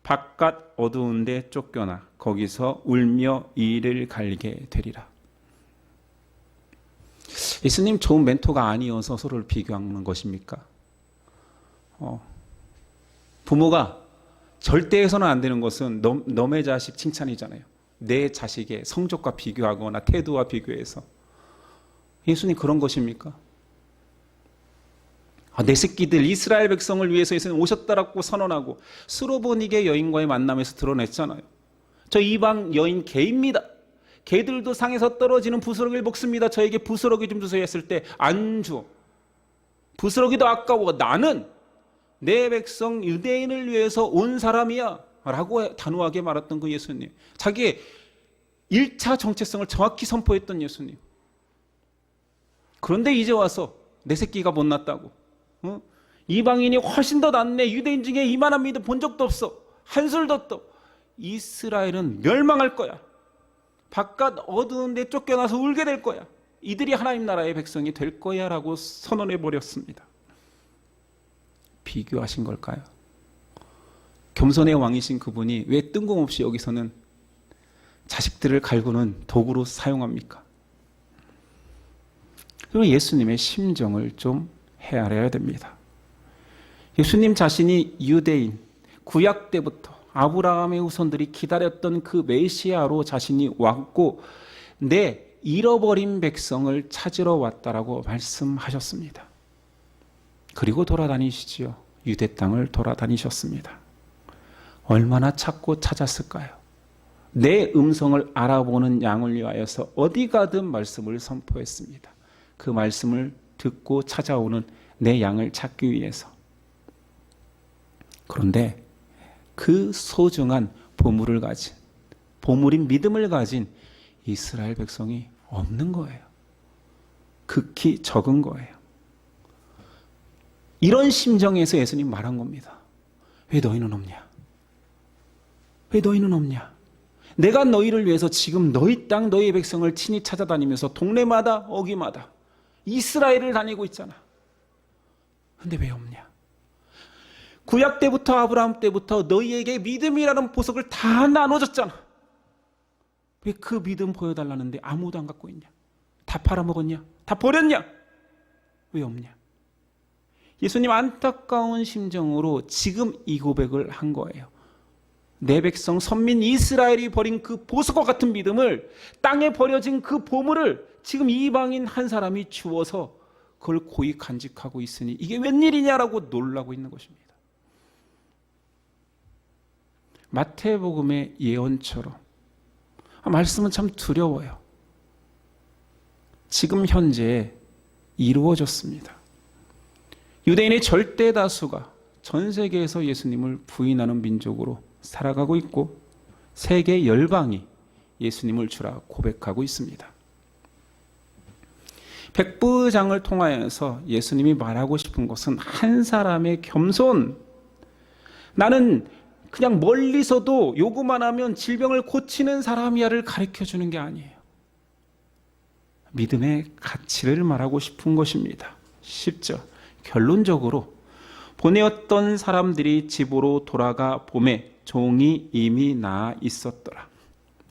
바깥 어두운 데 쫓겨나 거기서 울며 이를 갈게 되리라. 예수님 좋은 멘토가 아니어서 서로를 비교하는 것입니까? 부모가 절대 해서는 안 되는 것은 너의 자식 칭찬이잖아요. 내 자식의 성적과 비교하거나 태도와 비교해서. 예수님 그런 것입니까? 내 새끼들 이스라엘 백성을 위해서 예수님 오셨다라고 선언하고 수로보니게 여인과의 만남에서 드러냈잖아요. 저 이방 여인 개입니다. 개들도 상에서 떨어지는 부스러기를 먹습니다. 저에게 부스러기 좀 주세요 했을 때 안 줘. 부스러기도 아까워. 나는 내 백성 유대인을 위해서 온 사람이야 라고 단호하게 말했던 그 예수님. 자기의 1차 정체성을 정확히 선포했던 예수님. 그런데 이제 와서 내 새끼가 못났다고, 이방인이 훨씬 더 낫네, 유대인 중에 이만한 믿음 본 적도 없어, 한술도 떠, 이스라엘은 멸망할 거야, 바깥 어두운 데 쫓겨나서 울게 될 거야, 이들이 하나님 나라의 백성이 될 거야 라고 선언해 버렸습니다. 비교하신 걸까요? 겸손의 왕이신 그분이 왜 뜬금없이 여기서는 자식들을 갈구는 도구로 사용합니까? 그럼 예수님의 심정을 좀 헤아려야 됩니다. 예수님 자신이 유대인, 구약 때부터 아브라함의 후손들이 기다렸던 그 메시아로 자신이 왔고 내 잃어버린 백성을 찾으러 왔다라고 말씀하셨습니다. 그리고 돌아다니시지요. 유대 땅을 돌아다니셨습니다. 얼마나 찾고 찾았을까요? 내 음성을 알아보는 양을 위하여서 어디 가든 말씀을 선포했습니다. 그 말씀을 듣고 찾아오는 내 양을 찾기 위해서. 그런데 그 소중한 보물을 가진, 보물인 믿음을 가진 이스라엘 백성이 없는 거예요. 극히 적은 거예요. 이런 심정에서 예수님 말한 겁니다. 왜 너희는 없냐? 왜 너희는 없냐? 내가 너희를 위해서 지금 너희 땅, 너희 백성을 친히 찾아다니면서 동네마다 어귀마다 이스라엘을 다니고 있잖아. 근데 왜 없냐? 구약 때부터 아브라함 때부터 너희에게 믿음이라는 보석을 다 나눠줬잖아. 왜 그 믿음 보여달라는데 아무도 안 갖고 있냐? 다 팔아먹었냐? 다 버렸냐? 왜 없냐? 예수님 안타까운 심정으로 지금 이 고백을 한 거예요. 내 백성 선민 이스라엘이 버린 그 보석과 같은 믿음을, 땅에 버려진 그 보물을 지금 이방인 한 사람이 주워서 그걸 고이 간직하고 있으니 이게 웬일이냐라고 놀라고 있는 것입니다. 마태복음의 예언처럼 말씀은 참 두려워요. 지금 현재 이루어졌습니다. 유대인의 절대 다수가 전 세계에서 예수님을 부인하는 민족으로 살아가고 있고 세계 열방이 예수님을 주라 고백하고 있습니다. 백부장을 통하여서 예수님이 말하고 싶은 것은 한 사람의 겸손, 나는 그냥 멀리서도 요구만 하면 질병을 고치는 사람이야를 가르쳐주는 게 아니에요. 믿음의 가치를 말하고 싶은 것입니다. 10절, 결론적으로 보내었던 사람들이 집으로 돌아가 보매 종이 이미 나아 있었더라.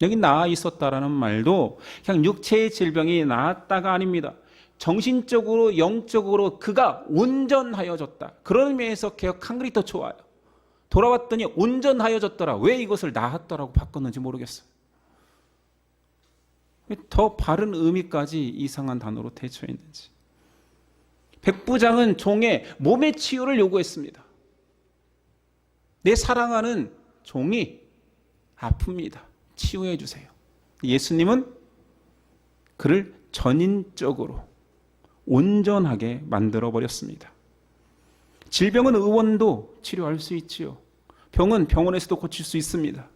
여기 나아 있었다라는 말도 그냥 육체의 질병이 나았다가 아닙니다. 정신적으로 영적으로 그가 온전하여졌다. 그런 의미에서 개역 한글이 더 좋아요. 돌아왔더니 온전하여졌더라. 왜 이것을 나았더라고 바꿨는지 모르겠어요. 더 바른 의미까지 이상한 단어로 대처했는지. 백부장은 종의 몸의 치유를 요구했습니다. 내 사랑하는 종이 아픕니다. 치유해 주세요. 예수님은 그를 전인적으로 온전하게 만들어 버렸습니다. 질병은 의원도 치료할 수 있지요. 병은 병원에서도 고칠 수 있습니다.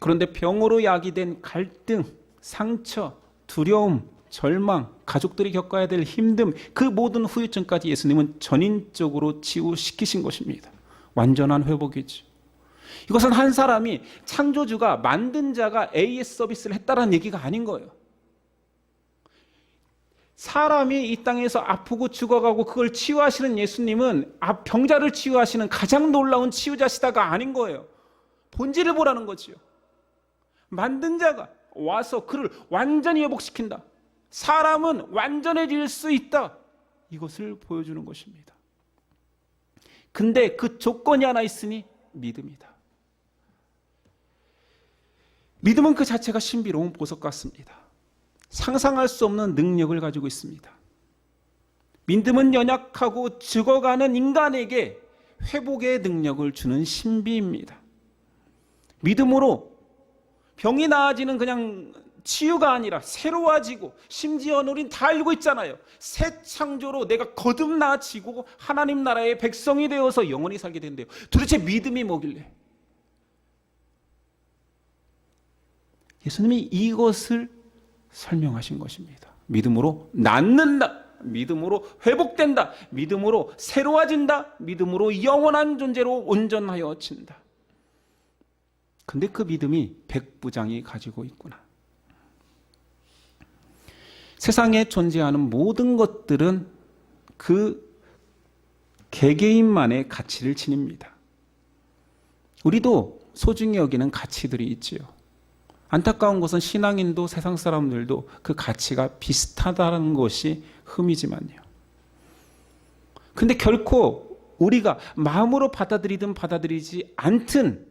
그런데 병으로 야기된 갈등, 상처, 두려움, 절망, 가족들이 겪어야 될 힘듦, 그 모든 후유증까지 예수님은 전인적으로 치유시키신 것입니다. 완전한 회복이죠. 이것은 한 사람이, 창조주가, 만든 자가 AS 서비스를 했다라는 얘기가 아닌 거예요. 사람이 이 땅에서 아프고 죽어가고 그걸 치유하시는 예수님은 병자를 치유하시는 가장 놀라운 치유자시다가 아닌 거예요. 본질을 보라는 거지요. 만든 자가 와서 그를 완전히 회복시킨다. 사람은 완전해질 수 있다. 이것을 보여주는 것입니다. 근데 그 조건이 하나 있으니 믿음이다. 믿음은 그 자체가 신비로운 보석 같습니다. 상상할 수 없는 능력을 가지고 있습니다. 믿음은 연약하고 죽어가는 인간에게 회복의 능력을 주는 신비입니다. 믿음으로 병이 나아지는 그냥 치유가 아니라 새로워지고, 심지어는 우린 다 알고 있잖아요. 새 창조로 내가 거듭나지고 하나님 나라의 백성이 되어서 영원히 살게 된대요. 도대체 믿음이 뭐길래? 예수님이 이것을 설명하신 것입니다. 믿음으로 낫는다, 믿음으로 회복된다, 믿음으로 새로워진다, 믿음으로 영원한 존재로 온전하여진다. 근데 그 믿음이 백부장이 가지고 있구나. 세상에 존재하는 모든 것들은 그 개개인만의 가치를 지닙니다. 우리도 소중히 여기는 가치들이 있지요. 안타까운 것은 신앙인도 세상 사람들도 그 가치가 비슷하다는 것이 흠이지만요. 근데 결코 우리가 마음으로 받아들이든 받아들이지 않든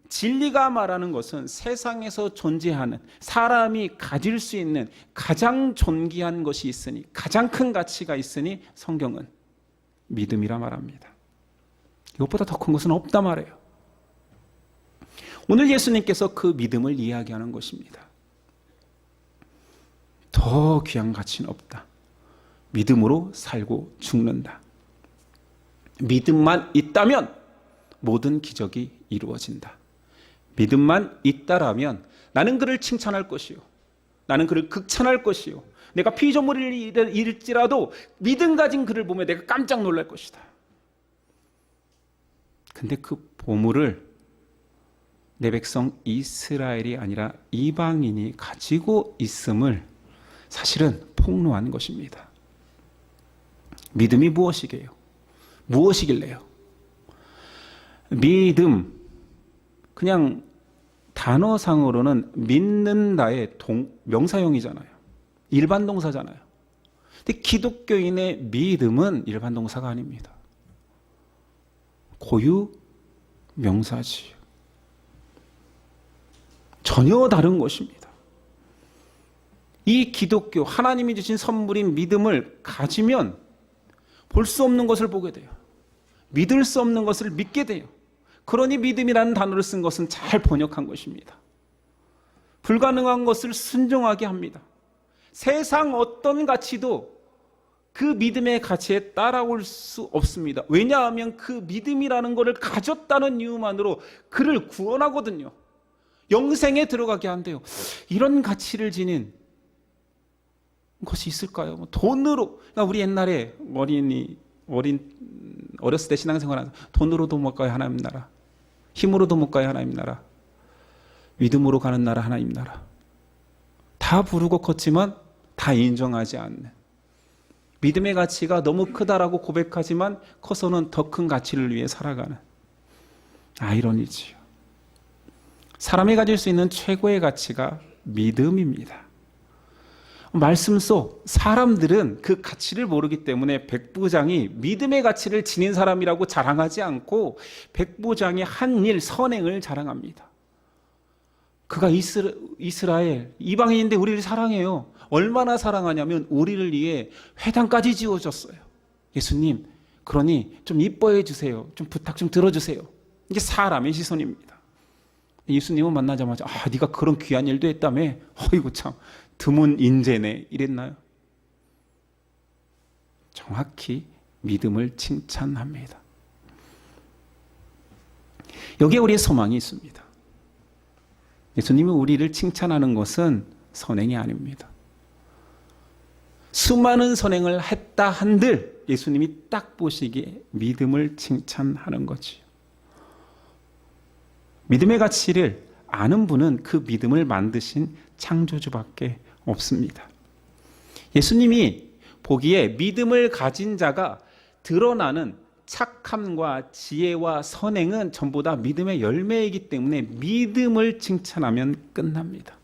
진리가 말하는 것은 세상에서 존재하는 사람이 가질 수 있는 가장 존귀한 것이 있으니, 가장 큰 가치가 있으니 성경은 믿음이라 말합니다. 이것보다 더 큰 것은 없다 말해요. 오늘 예수님께서 그 믿음을 이야기하는 것입니다. 더 귀한 가치는 없다. 믿음으로 살고 죽는다. 믿음만 있다면 모든 기적이 이루어진다. 믿음만 있다라면 나는 그를 칭찬할 것이요, 나는 그를 극찬할 것이요, 내가 피조물일지라도 믿음 가진 그를 보면 내가 깜짝 놀랄 것이다. 근데 그 보물을 내 백성 이스라엘이 아니라 이방인이 가지고 있음을 사실은 폭로한 것입니다. 믿음이 무엇이게요? 무엇이길래요? 믿음, 그냥 단어상으로는 믿는다의 명사형이잖아요. 일반 동사잖아요. 근데 기독교인의 믿음은 일반 동사가 아닙니다. 고유 명사지. 전혀 다른 것입니다. 이 기독교, 하나님이 주신 선물인 믿음을 가지면 볼 수 없는 것을 보게 돼요. 믿을 수 없는 것을 믿게 돼요. 그러니 믿음이라는 단어를 쓴 것은 잘 번역한 것입니다. 불가능한 것을 순종하게 합니다. 세상 어떤 가치도 그 믿음의 가치에 따라올 수 없습니다. 왜냐하면 그 믿음이라는 것을 가졌다는 이유만으로 그를 구원하거든요. 영생에 들어가게 한대요. 이런 가치를 지닌 것이 있을까요? 돈으로, 그러니까 우리 옛날에 어렸을 때 신앙생활하면서 돈으로도 못 가요 하나님 나라, 힘으로도 못 가요 하나님 나라, 믿음으로 가는 나라 하나님 나라, 다 부르고 컸지만 다 인정하지 않는, 믿음의 가치가 너무 크다라고 고백하지만 커서는 더 큰 가치를 위해 살아가는 아이러니지요. 사람이 가질 수 있는 최고의 가치가 믿음입니다. 말씀 속 사람들은 그 가치를 모르기 때문에 백부장이 믿음의 가치를 지닌 사람이라고 자랑하지 않고 백부장의 한 일, 선행을 자랑합니다. 그가 이스라엘 이방인인데 우리를 사랑해요. 얼마나 사랑하냐면 우리를 위해 회당까지 지어줬어요. 예수님, 그러니 좀 이뻐해 주세요. 좀 부탁 좀 들어주세요. 이게 사람의 시선입니다. 예수님은 만나자마자 네가 그런 귀한 일도 했다며? 어이구 참 드문 인재네 이랬나요? 정확히 믿음을 칭찬합니다. 여기에 우리의 소망이 있습니다. 예수님이 우리를 칭찬하는 것은 선행이 아닙니다. 수많은 선행을 했다 한들 예수님이 딱 보시기에 믿음을 칭찬하는 거지요. 믿음의 가치를 아는 분은 그 믿음을 만드신 창조주밖에 없습니다. 예수님이 보기에 믿음을 가진 자가 드러나는 착함과 지혜와 선행은 전부 다 믿음의 열매이기 때문에 믿음을 칭찬하면 끝납니다.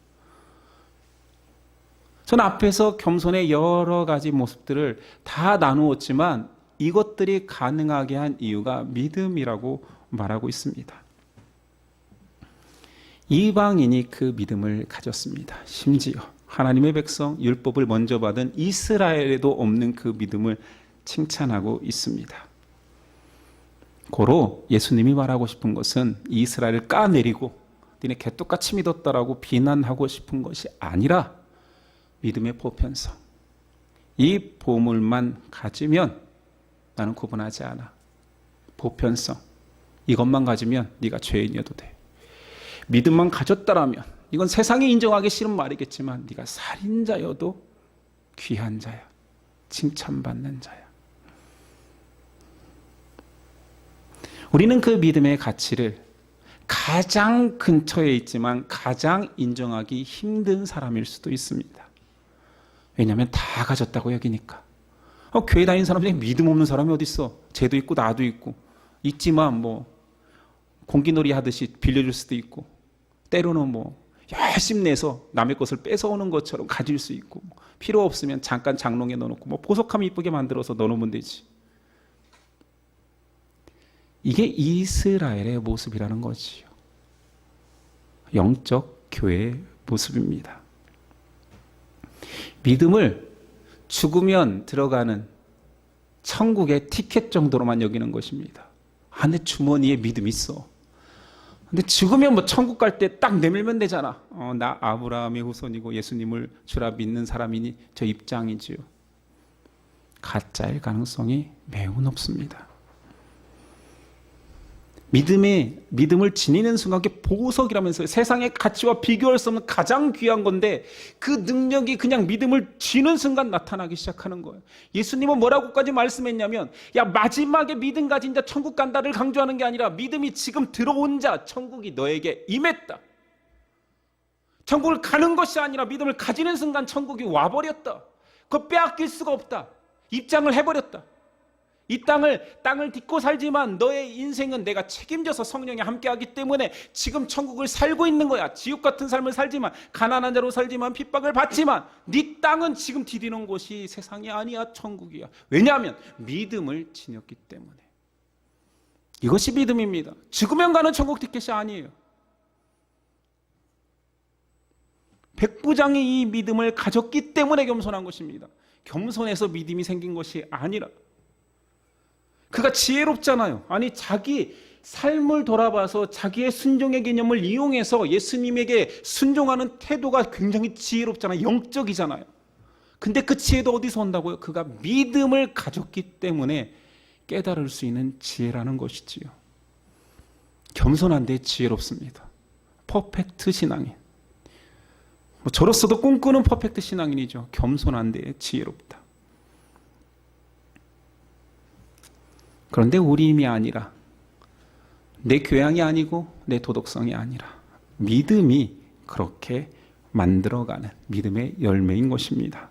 저는 앞에서 겸손의 여러 가지 모습들을 다 나누었지만 이것들이 가능하게 한 이유가 믿음이라고 말하고 있습니다. 이방인이 그 믿음을 가졌습니다. 심지어 하나님의 백성, 율법을 먼저 받은 이스라엘에도 없는 그 믿음을 칭찬하고 있습니다. 고로 예수님이 말하고 싶은 것은 이스라엘을 까내리고 니네 개똑같이 믿었다라고 비난하고 싶은 것이 아니라 믿음의 보편성. 이 보물만 가지면 나는 구분하지 않아. 보편성. 이것만 가지면 네가 죄인이어도 돼. 믿음만 가졌다라면 이건 세상이 인정하기 싫은 말이겠지만 네가 살인자여도 귀한 자야. 칭찬받는 자야. 우리는 그 믿음의 가치를 가장 근처에 있지만 가장 인정하기 힘든 사람일 수도 있습니다. 왜냐하면 다 가졌다고 여기니까. 교회 다니는 사람 중에 믿음 없는 사람이 어디 있어? 쟤도 있고 나도 있고. 있지만 뭐 공기놀이 하듯이 빌려줄 수도 있고, 때로는 뭐 열심히 내서 남의 것을 뺏어오는 것처럼 가질 수 있고, 필요 없으면 잠깐 장롱에 넣어놓고 뭐 보석함 이쁘게 만들어서 넣어놓으면 되지. 이게 이스라엘의 모습이라는 거지요. 영적 교회의 모습입니다. 믿음을 죽으면 들어가는 천국의 티켓 정도로만 여기는 것입니다. 내 주머니에 믿음 있어. 근데 죽으면 뭐 천국 갈 때 딱 내밀면 되잖아. 나 아브라함의 후손이고 예수님을 주라 믿는 사람이니 저 입장이지요. 가짜일 가능성이 매우 높습니다. 믿음을 지니는 순간 그게 보석이라면서요. 세상의 가치와 비교할 수 없는 가장 귀한 건데 그 능력이 그냥 믿음을 쥐는 순간 나타나기 시작하는 거예요. 예수님은 뭐라고까지 말씀했냐면 마지막에 믿음 가진 자 천국 간다를 강조하는 게 아니라 믿음이 지금 들어온 자 천국이 너에게 임했다. 천국을 가는 것이 아니라 믿음을 가지는 순간 천국이 와버렸다. 그거 빼앗길 수가 없다. 입장을 해버렸다. 이 땅을 딛고 살지만 너의 인생은 내가 책임져서 성령이 함께하기 때문에 지금 천국을 살고 있는 거야. 지옥 같은 삶을 살지만, 가난한 자로 살지만, 핍박을 받지만 네 땅은 지금 디디는 곳이 세상이 아니야, 천국이야. 왜냐하면 믿음을 지녔기 때문에. 이것이 믿음입니다. 죽으면 가는 천국 티켓이 아니에요. 백부장이 이 믿음을 가졌기 때문에 겸손한 것입니다. 겸손해서 믿음이 생긴 것이 아니라. 그가 지혜롭잖아요. 아니 자기 삶을 돌아봐서 자기의 순종의 개념을 이용해서 예수님에게 순종하는 태도가 굉장히 지혜롭잖아요. 영적이잖아요. 근데 그 지혜도 어디서 온다고요? 그가 믿음을 가졌기 때문에 깨달을 수 있는 지혜라는 것이지요. 겸손한데 지혜롭습니다. 퍼펙트 신앙인. 저로서도 꿈꾸는 퍼펙트 신앙인이죠. 겸손한데 지혜롭다. 그런데 우리 힘이 아니라, 내 교양이 아니고 내 도덕성이 아니라 믿음이 그렇게 만들어가는 믿음의 열매인 것입니다.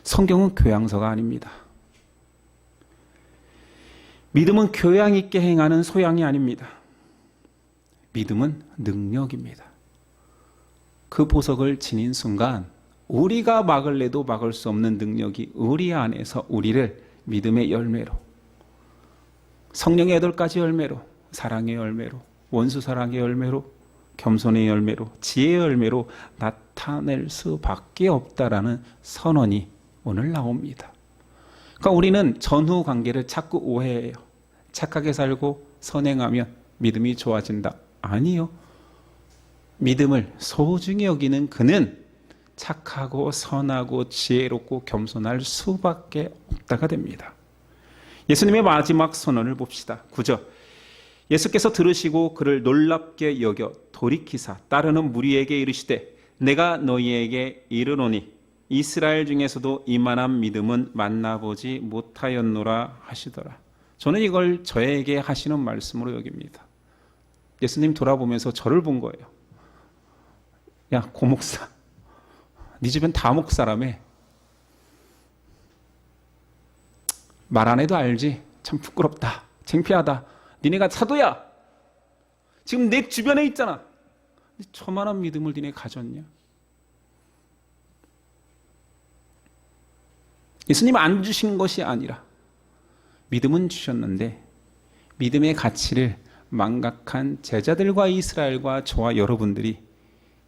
성경은 교양서가 아닙니다. 믿음은 교양 있게 행하는 소양이 아닙니다. 믿음은 능력입니다. 그 보석을 지닌 순간 우리가 막을 내도 막을 수 없는 능력이 우리 안에서 우리를 믿음의 열매로, 성령의 8가지 열매로, 사랑의 열매로, 원수 사랑의 열매로, 겸손의 열매로, 지혜의 열매로 나타낼 수밖에 없다라는 선언이 오늘 나옵니다. 그러니까 우리는 전후 관계를 자꾸 오해해요. 착하게 살고 선행하면 믿음이 좋아진다. 아니요. 믿음을 소중히 여기는 그는 착하고 선하고 지혜롭고 겸손할 수밖에 없다가 됩니다. 예수님의 마지막 선언을 봅시다. 9절. 예수께서 들으시고 그를 놀랍게 여겨 돌이키사 따르는 무리에게 이르시되 내가 너희에게 이르노니 이스라엘 중에서도 이만한 믿음은 만나보지 못하였노라 하시더라. 저는 이걸 저에게 하시는 말씀으로 여깁니다. 예수님 돌아보면서 저를 본 거예요. 야, 고목사, 네 집엔 다 목사라며. 말 안 해도 알지. 참 부끄럽다. 창피하다. 니네가 사도야. 지금 내 주변에 있잖아. 저만한 믿음을 니네 가졌냐? 예수님 안 주신 것이 아니라 믿음은 주셨는데 믿음의 가치를 망각한 제자들과 이스라엘과 저와 여러분들이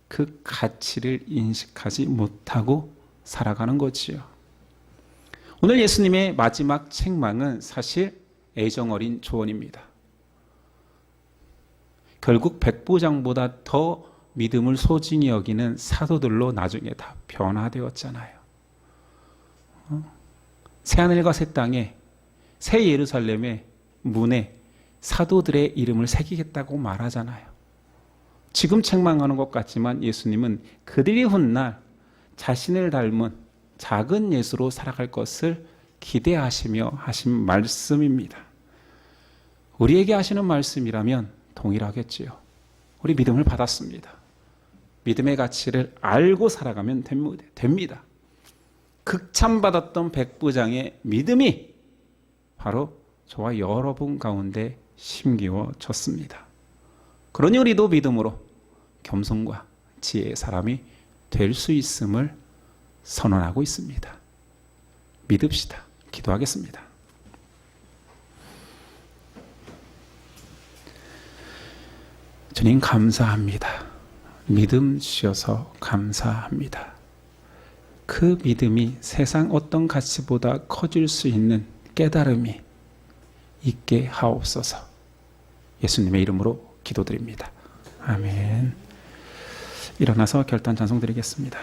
그 가치를 인식하지 못하고 살아가는 거지요. 오늘 예수님의 마지막 책망은 사실 애정어린 조언입니다. 결국 백부장보다 더 믿음을 소중히 여기는 사도들로 나중에 다 변화되었잖아요. 새하늘과 새 땅에, 새 예루살렘의 문에 사도들의 이름을 새기겠다고 말하잖아요. 지금 책망하는 것 같지만 예수님은 그들이 훗날 자신을 닮은 작은 예수로 살아갈 것을 기대하시며 하신 말씀입니다. 우리에게 하시는 말씀이라면 동일하겠지요. 우리 믿음을 받았습니다. 믿음의 가치를 알고 살아가면 됩니다. 극찬받았던 백부장의 믿음이 바로 저와 여러분 가운데 심기워졌습니다. 그러니 우리도 믿음으로 겸손과 지혜의 사람이 될 수 있음을 선언하고 있습니다. 믿읍시다. 기도하겠습니다. 주님 감사합니다. 믿음 주셔서 감사합니다. 그 믿음이 세상 어떤 가치보다 커질 수 있는 깨달음이 있게 하옵소서. 예수님의 이름으로 기도드립니다. 아멘. 일어나서 결단 찬송 드리겠습니다.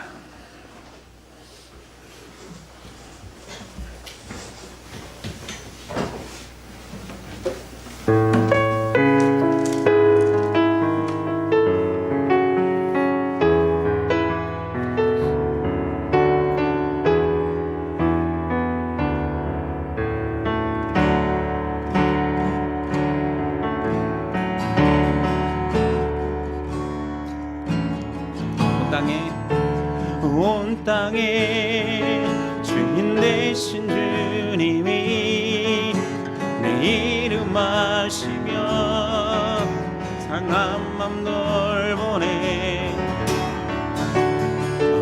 온 땅에 주인 되신 주님이 내 이름 아시며 상한 맘 돌보네.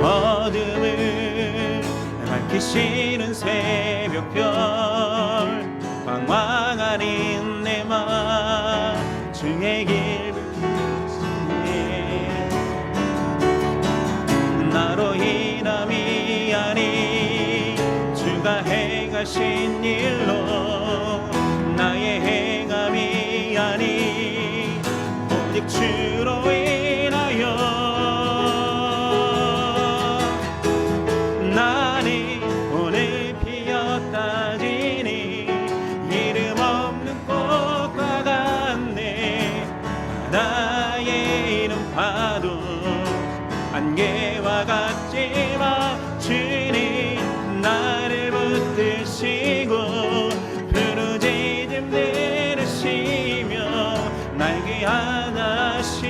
어둠을 밝히시는 새벽별 방황한 인내만 주의 길 나로 인함이 아니 주가 행하신 일로 나의 행함이 아니 오직 주로 인하여 나는 오늘 피었다 지니 이름 없는 꽃과 같네. 나의 이름 파도 안개와 같지만 주님 나를 붙드시고 부르짖음 들으시며 날 귀환하시네.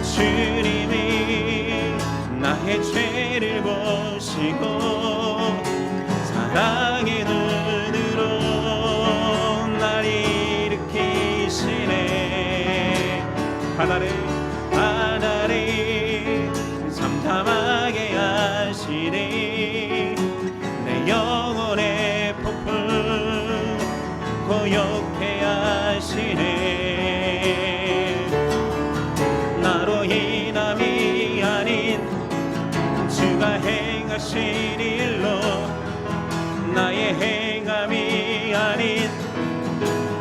주님이 나의 죄를 보시고 사랑의 눈으로 날 일으키시네. 하나를 삼삼하게 하시니 내 영혼의 폭풍 고요케 하시네. 나로 인함이 아닌 주가 행하신 일로 나의 행함이 아닌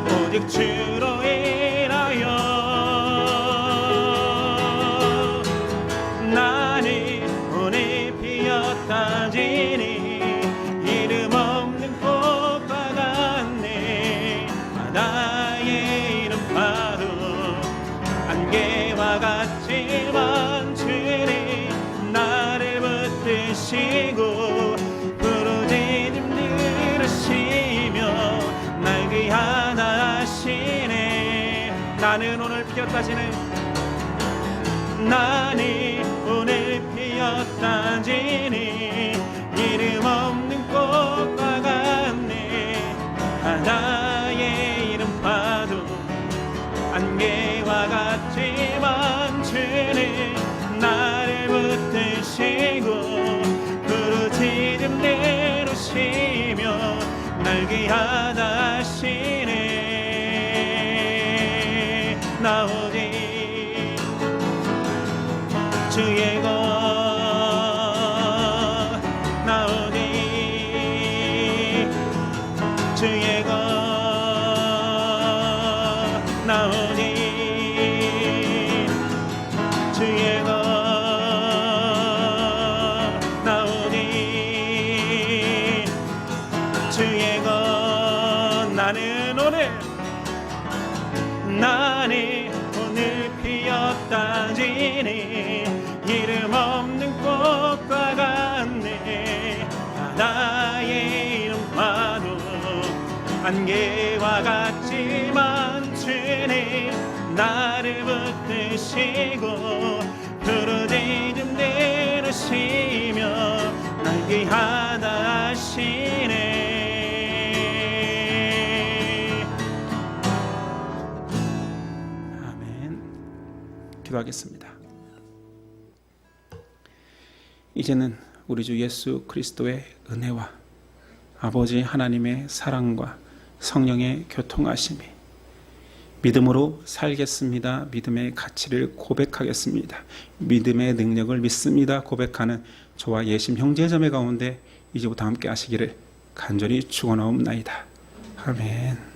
오직 주로 인하여 지니 이름 없는 꽃과 같네. 바다의 이름 파도 안개와 같지만 주님 나를 붙드시고 부르짖음 들으시며 날 귀환하시네. 나는 오늘 피었다 지네. 나는 오늘 피었다 지니 이름 없는 꽃과 같네. 바다의 이름 파도 안개와 같지만 주님 나를 붙드시고 부르짖음 들으시며 날 귀환하시네. 나 오직 주의 것 나오니 주의 것 이끄시고 부르짖음 들으시며 날 귀하다 하시네. 아멘. 기도하겠습니다. 이제는 우리 주 예수 그리스도의 은혜와 아버지 하나님의 사랑과 성령의 교통하심이 믿음으로 살겠습니다. 믿음의 가치를 고백하겠습니다. 믿음의 능력을 믿습니다. 고백하는 저와 예심 형제자매 가운데 이제부터 함께 하시기를 간절히 축원하옵나이다. 아멘.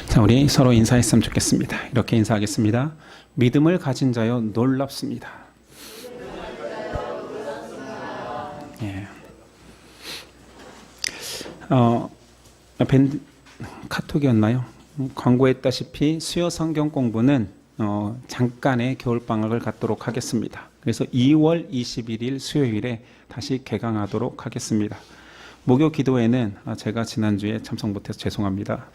자, 우리 서로 인사했으면 좋겠습니다. 이렇게 인사하겠습니다. 믿음을 가진 자여 놀랍습니다. 예. 카톡이었나요? 광고했다시피 수요 성경 공부는 잠깐의 겨울방학을 갖도록 하겠습니다. 그래서 2월 21일 수요일에 다시 개강하도록 하겠습니다. 목요 기도회는 제가 지난주에 참석 못해서 죄송합니다.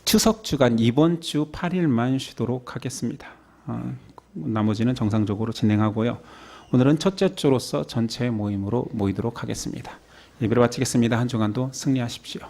추석 주간 이번 주 8일만 쉬도록 하겠습니다. 나머지는 정상적으로 진행하고요. 오늘은 첫째 주로서 전체 모임으로 모이도록 하겠습니다. 예배를 마치겠습니다. 한 주간도 승리하십시오.